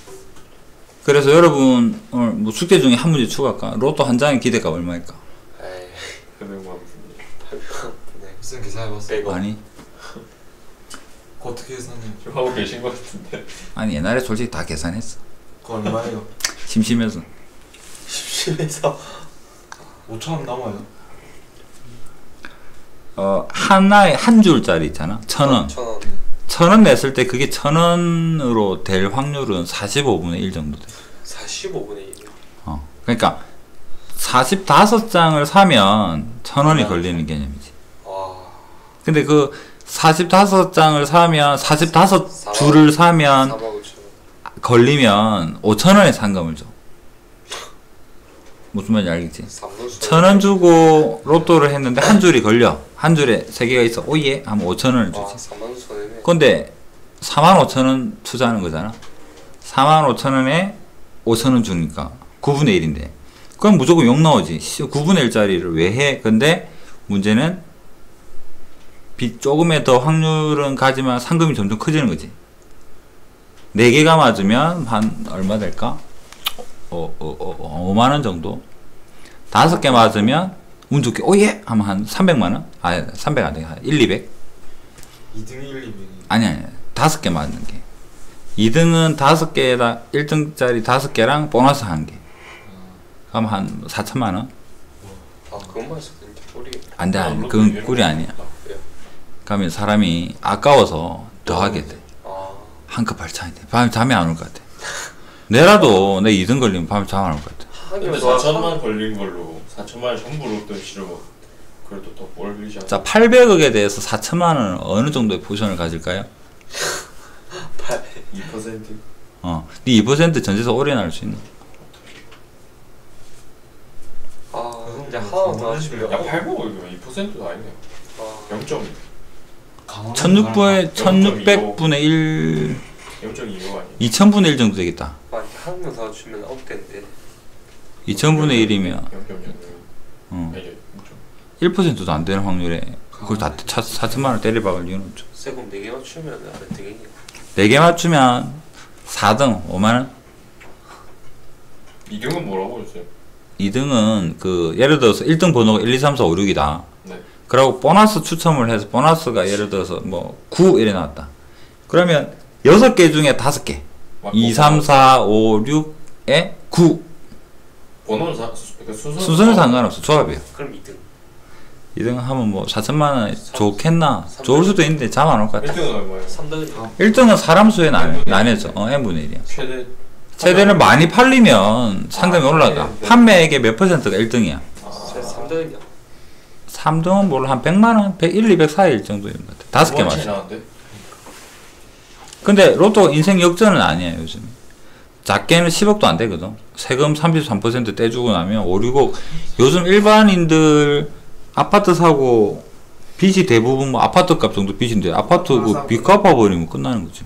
그래서 여러분 오늘 뭐 숙제 중에 한 문제 추가할까? 로또 한 장의 기대값 얼마일까? 에이, 금액만 네. 무슨 계산해봤어? 빼고. 아니 그거 어떻게 계산해요? 좀 하고 계신 것 같은데. 아니 옛날에 솔직히 다 계산했어. 그거 얼마예요? 심심해서. 심심해서 5,000원 남아요? 하나에 한 줄짜리 있잖아. 1,000원. 1,000원. 1,000원 냈을 때 그게 1,000원으로 될 확률은 45분의 1 정도 돼. 45분의 1. 그러니까 45장을 사면 1,000원이 걸리는 개념이지. 와. 근데 그 45장을 사면 45줄을 사면 45,000원. 걸리면 5,000원의 상금을 줘. 무슨 말인지 알겠지? 1,000원 주고 로또를 했는데 한 줄이 걸려. 한 줄에 3개가 있어. 오예? 하면 5,000원을 주지. 40,000원이네. 근데 45,000원 투자하는 거잖아. 45,000원에 5,000원 주니까 9분의 1인데 그럼 무조건 욕 나오지. 9분의 1짜리를 왜 해? 근데 문제는 조금의 더 확률은 가지만 상금이 점점 커지는 거지. 4개가 맞으면 한 얼마 될까? 5만원 정도. 5개 맞으면 운 좋게 오예! 하면 한 300만원? 아니 300 안 돼. 한 1, 200? 2등 1, 2등이 아니 5개 맞는 게 2등은 5개에다 1등짜리 5개랑 보너스 1개 그럼 한 4천만원? 그것만 있어도 진짜 꿀이. 안돼 그건 꿀이 아니야. 그러면 사람이 아까워서 더 하게 돼. 한컵 발차야 돼. 밤에 잠이 안 올 것 같아. 내라도 내 2등 걸리면 밤에 잠 안 올 것 같아. 근데 4천만 걸린 걸로 4천만 전부 로또 싫으면 그래도 더 올리지 않아? 자 800억에 대해서 4천만원은 어느 정도의 포션을 가질까요? 2%? 네 2% 전세서 오래 날 수 있나? 이제 하나 더 하시면. 야 800억이면 2%도 아니네. 0.2. 1600분의 1 0.25 아니야? 2000분의 1 정도 되겠다. 한 명 더 주면 억대인데. 2000분의 1이면 0.0. 1%도 안 되는 확률에 그걸 다 4천만원 때려박을 이유는 없죠. 세금 4개 맞추면 안 되겠냐? 4개 맞추면 4등 5만원? 2등은 뭐라고 했어요? 2등은 그 예를 들어서 1등 번호가 1, 2, 3, 4, 5, 6이다. 네. 그리고 보너스 추첨을 해서 보너스가 예를 들어서 뭐 9 이래 나왔다. 그러면 6개 중에 5개 2, 3, 4, 5, 6에 9 번호는 순서는 상관없어. 조합이에요. 그럼 2등. 2등 하면 뭐 4천만원 좋겠나? 좋을 수도 있는데 잠 안 올 것 같아. 1등은 얼마예요? 3등이 1등은 사람 수에 나뉘어져. n분의 1이야. 최대 세대를 많이 팔리면 상금이 올라가. 판매액의 몇 %가 1등이야? 3등이요. 3등은 몰라 한 100만원? 100, 200 사이일 정도인 것 같아. 5개 맞아. 근데 로또 인생 역전은 아니에요 요즘. 작게는 10억도 안 되거든. 세금 33% 떼주고 나면 5, 6억. 요즘 일반인들 아파트 사고 빚이 대부분 뭐 아파트 값 정도 빚인데 아파트 그 빚 갚아버리면 끝나는 거지.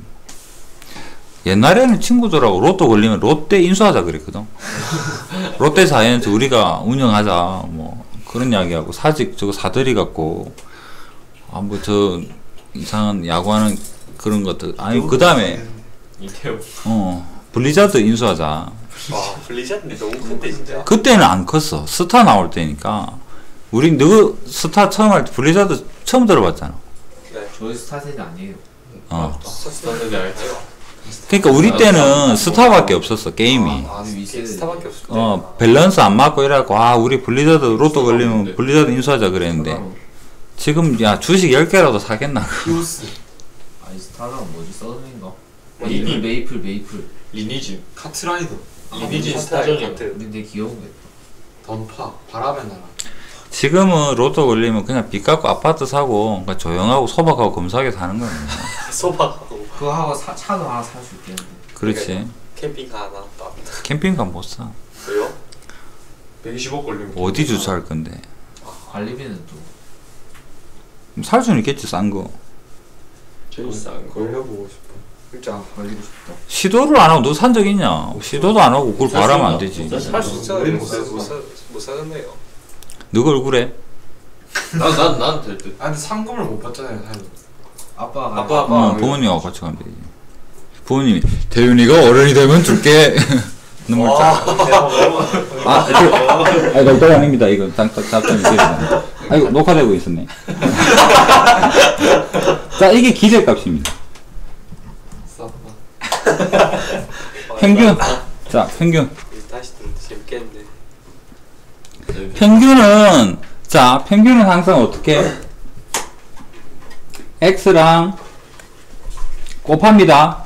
옛날에는 친구들하고 로또 걸리면 롯데 인수하자 그랬거든. 롯데 자이언트 우리가 운영하자 뭐 그런 이야기하고 사직 저거 사들이 갖고 아 뭐 저 이상한 야구하는 그런 것들 아니 그 다음에 이태우. 블리자드 인수하자. 와 블리자드 너무 큰데 진짜. 그때는 안 컸어. 스타 나올 때니까. 우리 너 스타 처음 할 때 블리자드 처음 들어봤잖아. 네. 저희 스타 세대 아니에요. 스타세대 알죠? 그러니까 우리 때는 스타밖에 없었어 게임이. 스타밖에 없었대. 밸런스 안 맞고 이래갖고 아 우리 블리자드 로또 걸리면 블리자드 인수하자 그랬는데 지금 야 주식 10개라도 사겠나? 히오스. 아니 스타는 뭐지 서든인가? 리니. 메이플. 리니지. 카트라이더. 리니지 스타전이요. 근데 귀여운 게. 던파. 바람의 나라. 지금은 로또 걸리면 그냥 빚 갚고 아파트 사고 그러니까 조용하고 소박하고 검소하게 사는 거야. 소박하고. 그거 하고 차도 하나 살 수 있겠는데. 그렇지. 캠핑카 하나 딱. 캠핑카 못 사. 왜요? 120억 걸리면 어디 주차할 건데? 관리비는 또. 살 수는 있겠지 싼 거. 제일 싼 거. 걸려보고 싶어. 진짜. 관리고 싶다. 시도를 안 하고 너 산 적 있냐? 시도도 안 하고 그걸 바라면 안 되지. 살 수 있잖아요. 못 사겠네요. 너가 얼굴에? 난 될 듯. 아 근데 상금을 못 받잖아요. 사실. 아빠가 부모님하고 같이 가면 되지. 부모님이 대윤이가 어른이 되면 줄게. 눈물 쫙. 아니 농담 아닙니다. 이거 답변 이게. 아이고 녹화되고 있었네. 자 이게 기대값입니다. 평균. 자 평균. 다시 듣는데 재밌겠는데. 평균은 자 평균은 항상 어떻게 x랑 곱합니다.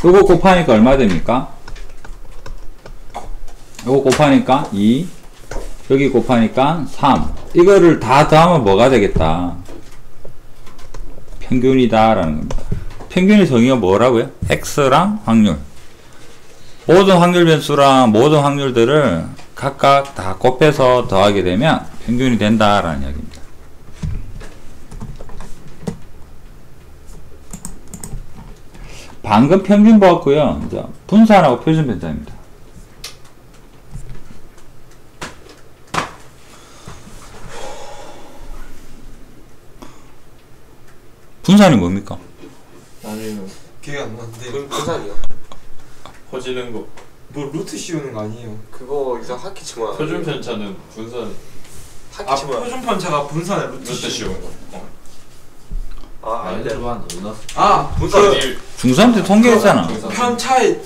요거 곱하니까 얼마 됩니까? 요거 곱하니까 2 여기 곱하니까 3 이거를 다 더하면 뭐가 되겠다? 평균이다 라는 겁니다. 평균의 정의가 뭐라고요? x랑 확률. 모든 확률 변수랑 모든 확률들을 각각 다 곱해서 더하게 되면 평균이 된다라는 이야기입니다. 방금 평균 보았고요. 이제 분산하고 표준 편차입니다. 분산이 뭡니까? 아니면 기억이 안 나는데. 분산이요? 퍼지는 거. 뭐 루트 씌우는 거 아니에요? 그거 이상 학기 치면. 표준 편차는 분산. 학기 치면. 표준 편차가 분산의 루트 루트 씌운 거. 안 돼. 분산 중3 때 통계했잖아. 편차의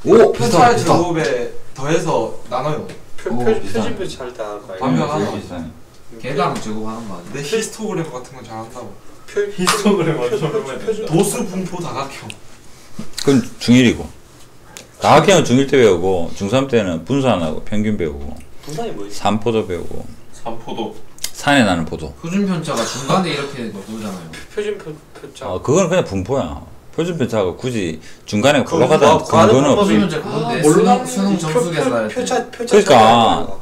오! 편차의 제곱에 더해서 나눠요. 표준 편차 할 때 하는 거 아니에요? 반면하나? 개당 제곱하는 거 아니야? 내 히스토그램 같은 건 잘한다고. 히스토그램 맞춰보면 도수 분포 다각형. 그건 중1이고 다학기는 중1 때 배우고 중3 때는 분산하고 평균 배우고 분산이 뭐지? 산포도 배우고 산포도. 산에 나는 포도. 표준 편차가 중간에 이렇게 누르잖아요. 표준 편차. 그건 그냥 분포야. 표준 편차가 굳이 중간에 올라가다는 근거는 없지. 표준 편차 그건데 수능 점수 계산할 때 그러니까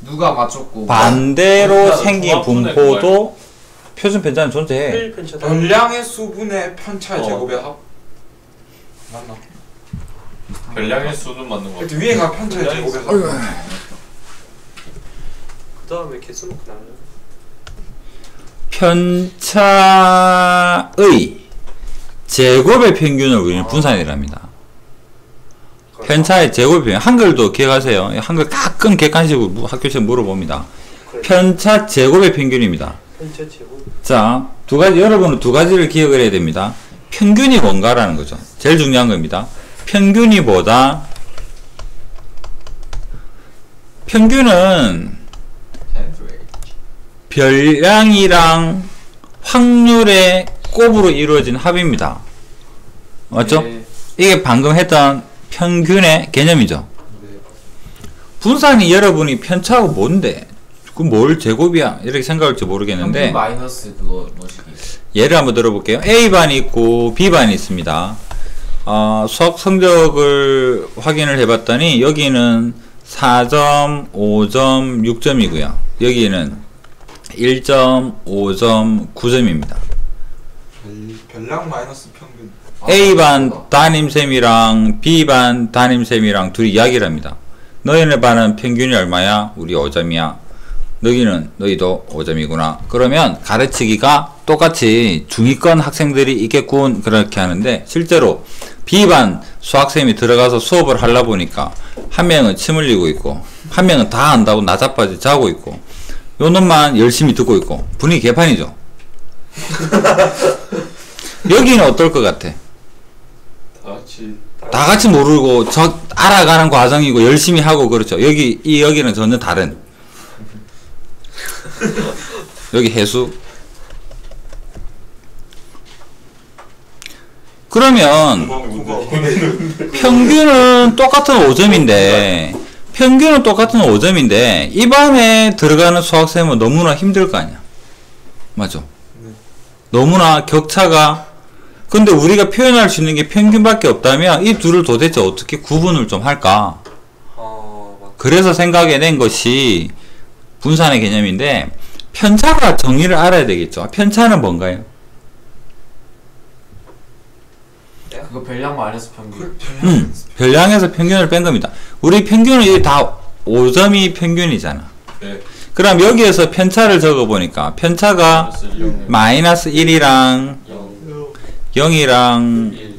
누가 맞췄고 반대로 생긴 분포도 표준 편차는 존재해. 별량의 수분의 편차의 제곱의 합 맞나? 별량의 수는 맞는 거 같아. 위에가 편차의 제곱의 합. 그 다음에 개수 놓고 나면 편차의 제곱의 평균을 우리는 분산이랍니다. 편차의 제곱의 평균. 한글도 기억하세요. 한글 가끔 객관식으로 학교 시험 물어봅니다. 편차 제곱의 평균입니다. 편차 제곱. 자, 여러분은 두 가지를 기억을 해야 됩니다. 평균이 뭔가라는 거죠. 제일 중요한 겁니다. 평균은 별량이랑 확률의 곱으로 이루어진 합입니다. 맞죠? 네. 이게 방금 했던 평균의 개념이죠. 네. 분산이 여러분이 편차가 뭔데? 그 뭘 제곱이야? 이렇게 생각할지 모르겠는데 평균 마이너스 그거 뭐시기. 예를 한번 들어볼게요. A반이 있고 B반이 있습니다. 수학 성적을 확인을 해봤더니 여기는 4점, 5점, 6점이고요. 여기는 1점, 5점, 9점입니다. 별량 마이너스 평균. A반 담임쌤이랑 B반 담임쌤이랑 둘이 이야기를 합니다. 너희네 반은 평균이 얼마야? 우리 5점이야. 너희도 5점이구나. 그러면 가르치기가 똑같이 중위권 학생들이 있겠군 그렇게 하는데 실제로 B반 수학생이 들어가서 수업을 하려 보니까 한 명은 침 흘리고 있고 한 명은 다 안다고 나자빠지 자고 있고 요 놈만 열심히 듣고 있고 분위기 개판이죠. 여기는 어떨 것 같아? 다 같이 모르고 저 알아가는 과정이고 열심히 하고 그렇죠. 여기는 전혀 다른 여기 해수. 그러면 평균은 똑같은 5점인데 이 반에 들어가는 수학생은 너무나 힘들 거 아니야. 맞죠? 너무나 격차가. 근데 우리가 표현할 수 있는 게 평균밖에 없다면 이 둘을 도대체 어떻게 구분을 좀 할까? 그래서 생각해낸 것이 분산의 개념인데 편차가 정의를 알아야 되겠죠. 편차는 뭔가요? 그거 별량 마이너스 평균. 별량에서 평균을 뺀 겁니다. 우리 평균은 여기 다 5점이 평균이잖아. 네. 그럼 여기에서 편차를 적어보니까 편차가 마이너스 1이랑 0이랑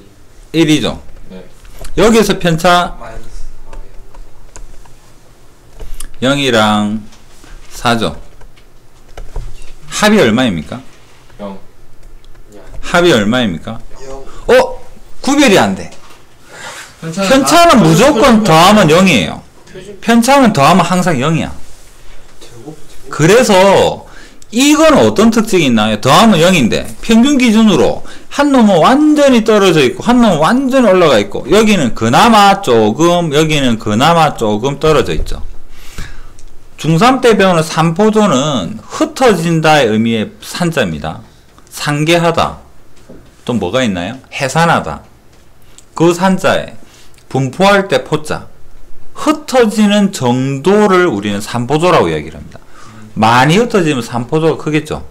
1이죠. 네. 여기에서 편차 마이너스 0이랑 4죠. 합이 얼마입니까? 0. 합이 얼마입니까? 0. 구별이 안 돼. 편차는 무조건 더하면 0이에요. 편차는 더하면 항상 0이야. 그래서 이건 어떤 특징이 있나요? 더하면 0인데 평균 기준으로 한 놈은 완전히 떨어져 있고 한 놈은 완전히 올라가 있고 여기는 그나마 조금 여기는 그나마 조금 떨어져 있죠. 중3 때 배우는 산포도는 흩어진다의 의미의 산자입니다. 상계하다. 또 뭐가 있나요? 해산하다. 그 산자에 분포할 때 포자. 흩어지는 정도를 우리는 산포도라고 이야기를 합니다. 많이 흩어지면 산포도가 크겠죠.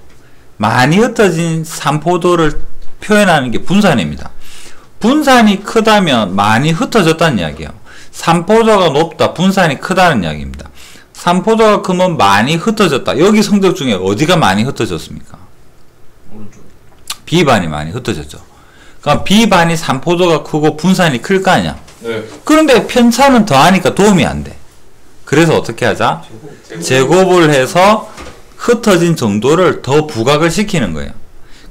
많이 흩어진 산포도를 표현하는 게 분산입니다. 분산이 크다면 많이 흩어졌다는 이야기예요. 산포도가 높다, 분산이 크다는 이야기입니다. 산포도가 크면 많이 흩어졌다. 여기 성적 중에 어디가 많이 흩어졌습니까? 오른쪽. B반이 많이 흩어졌죠. 그럼 B반이 산포도가 크고 분산이 클 거 아니야? 네. 그런데 편차는 더하니까 도움이 안 돼. 그래서 어떻게 하자? 제곱을 해서 흩어진 정도를 더 부각을 시키는 거예요.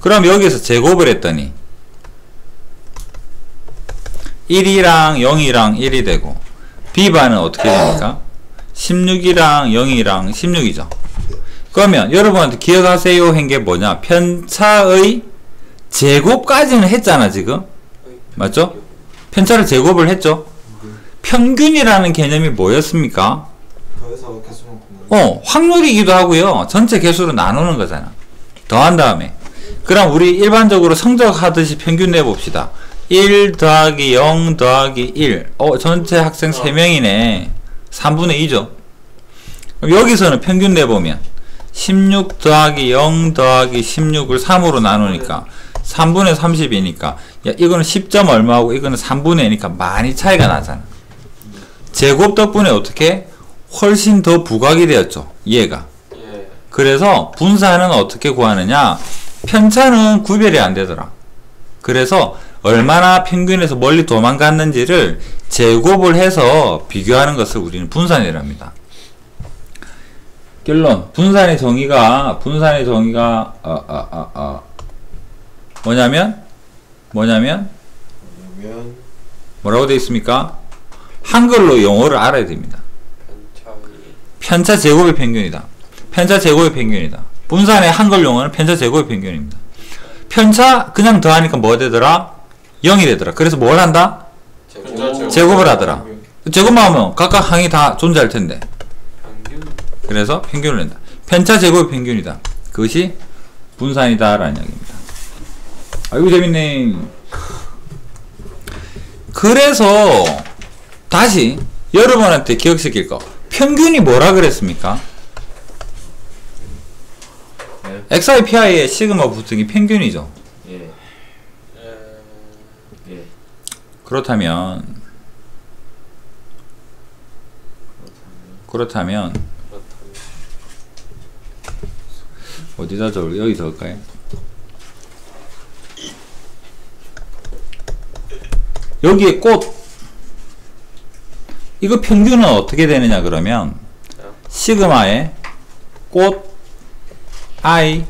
그럼 여기서 제곱을 했더니 1이랑 0이랑 1이 되고 B반은 어떻게 됩니까? 16이랑 0이랑 16이죠. 그러면 여러분한테 기억하세요 한 게 뭐냐? 편차의 제곱까지는 했잖아 지금. 맞죠? 편차를 제곱을 했죠. 평균이라는 개념이 뭐였습니까? 더해서 개수만큼. 확률이기도 하고요. 전체 개수로 나누는 거잖아. 더한 다음에. 그럼 우리 일반적으로 성적하듯이 평균 내봅시다. 1 더하기 0 더하기 1. 전체 학생 3명이네. 3분의 2죠. 그럼 여기서는 평균 내보면 16 더하기 0 더하기 16을 3으로 나누니까 3분의 30이니까 야 이거는 10점 얼마고 이거는 3분의 2니까 많이 차이가 나잖아. 제곱 덕분에 어떻게? 훨씬 더 부각이 되었죠. 이해가. 그래서 분산은 어떻게 구하느냐? 편차는 구별이 안 되더라. 그래서 얼마나 평균에서 멀리 도망갔는지를 제곱을 해서 비교하는 것을 우리는 분산이라 합니다. 결론. 분산의 정의가 뭐냐면 뭐라고 되어 있습니까? 한글로 영어를 알아야 됩니다. 편차 제곱의 평균이다. 편차 제곱의 평균이다. 분산의 한글 용어는 편차 제곱의 평균입니다. 편차 그냥 더하니까 뭐 되더라? 0이 되더라. 그래서 뭘 한다? 제곱을 하더라. 제곱만 하면 각각 항이 다 존재할 텐데. 그래서 평균을 낸다. 편차 제곱의 평균이다. 그것이 분산이다 라는 이야기입니다. 아이고 재밌네. 그래서 다시 여러분한테 기억시킬 거. 평균이 뭐라 그랬습니까? 네. XI, PI의 시그마 부등이 평균이죠. 예. 예. 그렇다면 어디다 적을 여기 적을까요? 여기에 꽃 이거 평균은 어떻게 되느냐 그러면 시그마의 꽃 I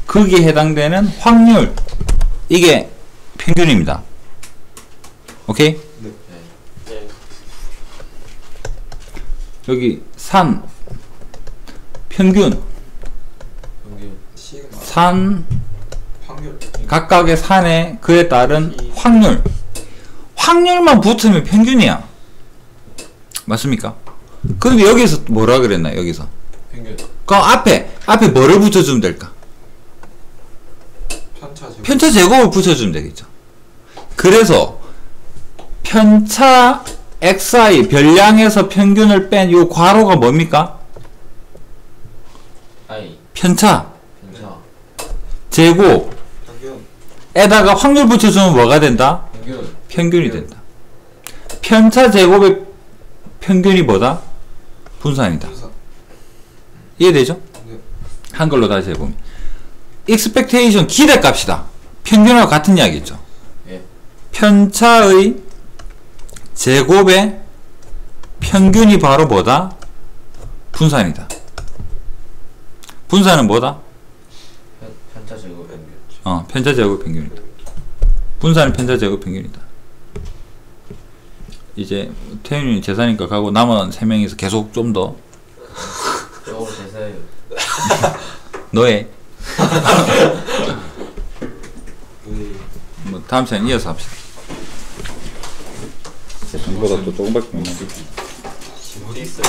극에 해당되는 확률 이게 평균입니다. 오케이? 네. 여기 산 평균 시그마 산 확률 각각의 산에 그에 따른 확률만 붙으면 평균이야. 맞습니까? 근데 여기서 뭐라 그랬나 여기서 평균. 그럼 앞에 뭐를 붙여주면 될까? 편차 제곱 편차 제곱을 붙여주면 되겠죠. 그래서 편차 xi 별량에서 평균을 뺀 요 괄호가 뭡니까? I. 편차 편차. 제곱에다가 확률 붙여주면 뭐가 된다? 평균. 평균이 된다. 편차 제곱의 평균이 뭐다? 분산이다. 분산. 이해되죠? 네. 한글로 다시 해보면 expectation 기대값이다. 평균하고 같은 이야기죠. 예. 편차의 제곱의 평균이 바로 뭐다? 분산이다. 분산은 뭐다? 편차 제곱 평균. 편차 제곱 평균이다. 분산은 편차 제곱 평균이다. 이제 태윤이 재산이니까 가고 남은 3명이서 계속 좀 더 저거 제사예요. 너의 네. 뭐 다음 시간에 이어서 합시다. 전보다 또 조금밖에 못 남았어. 어디 있어요?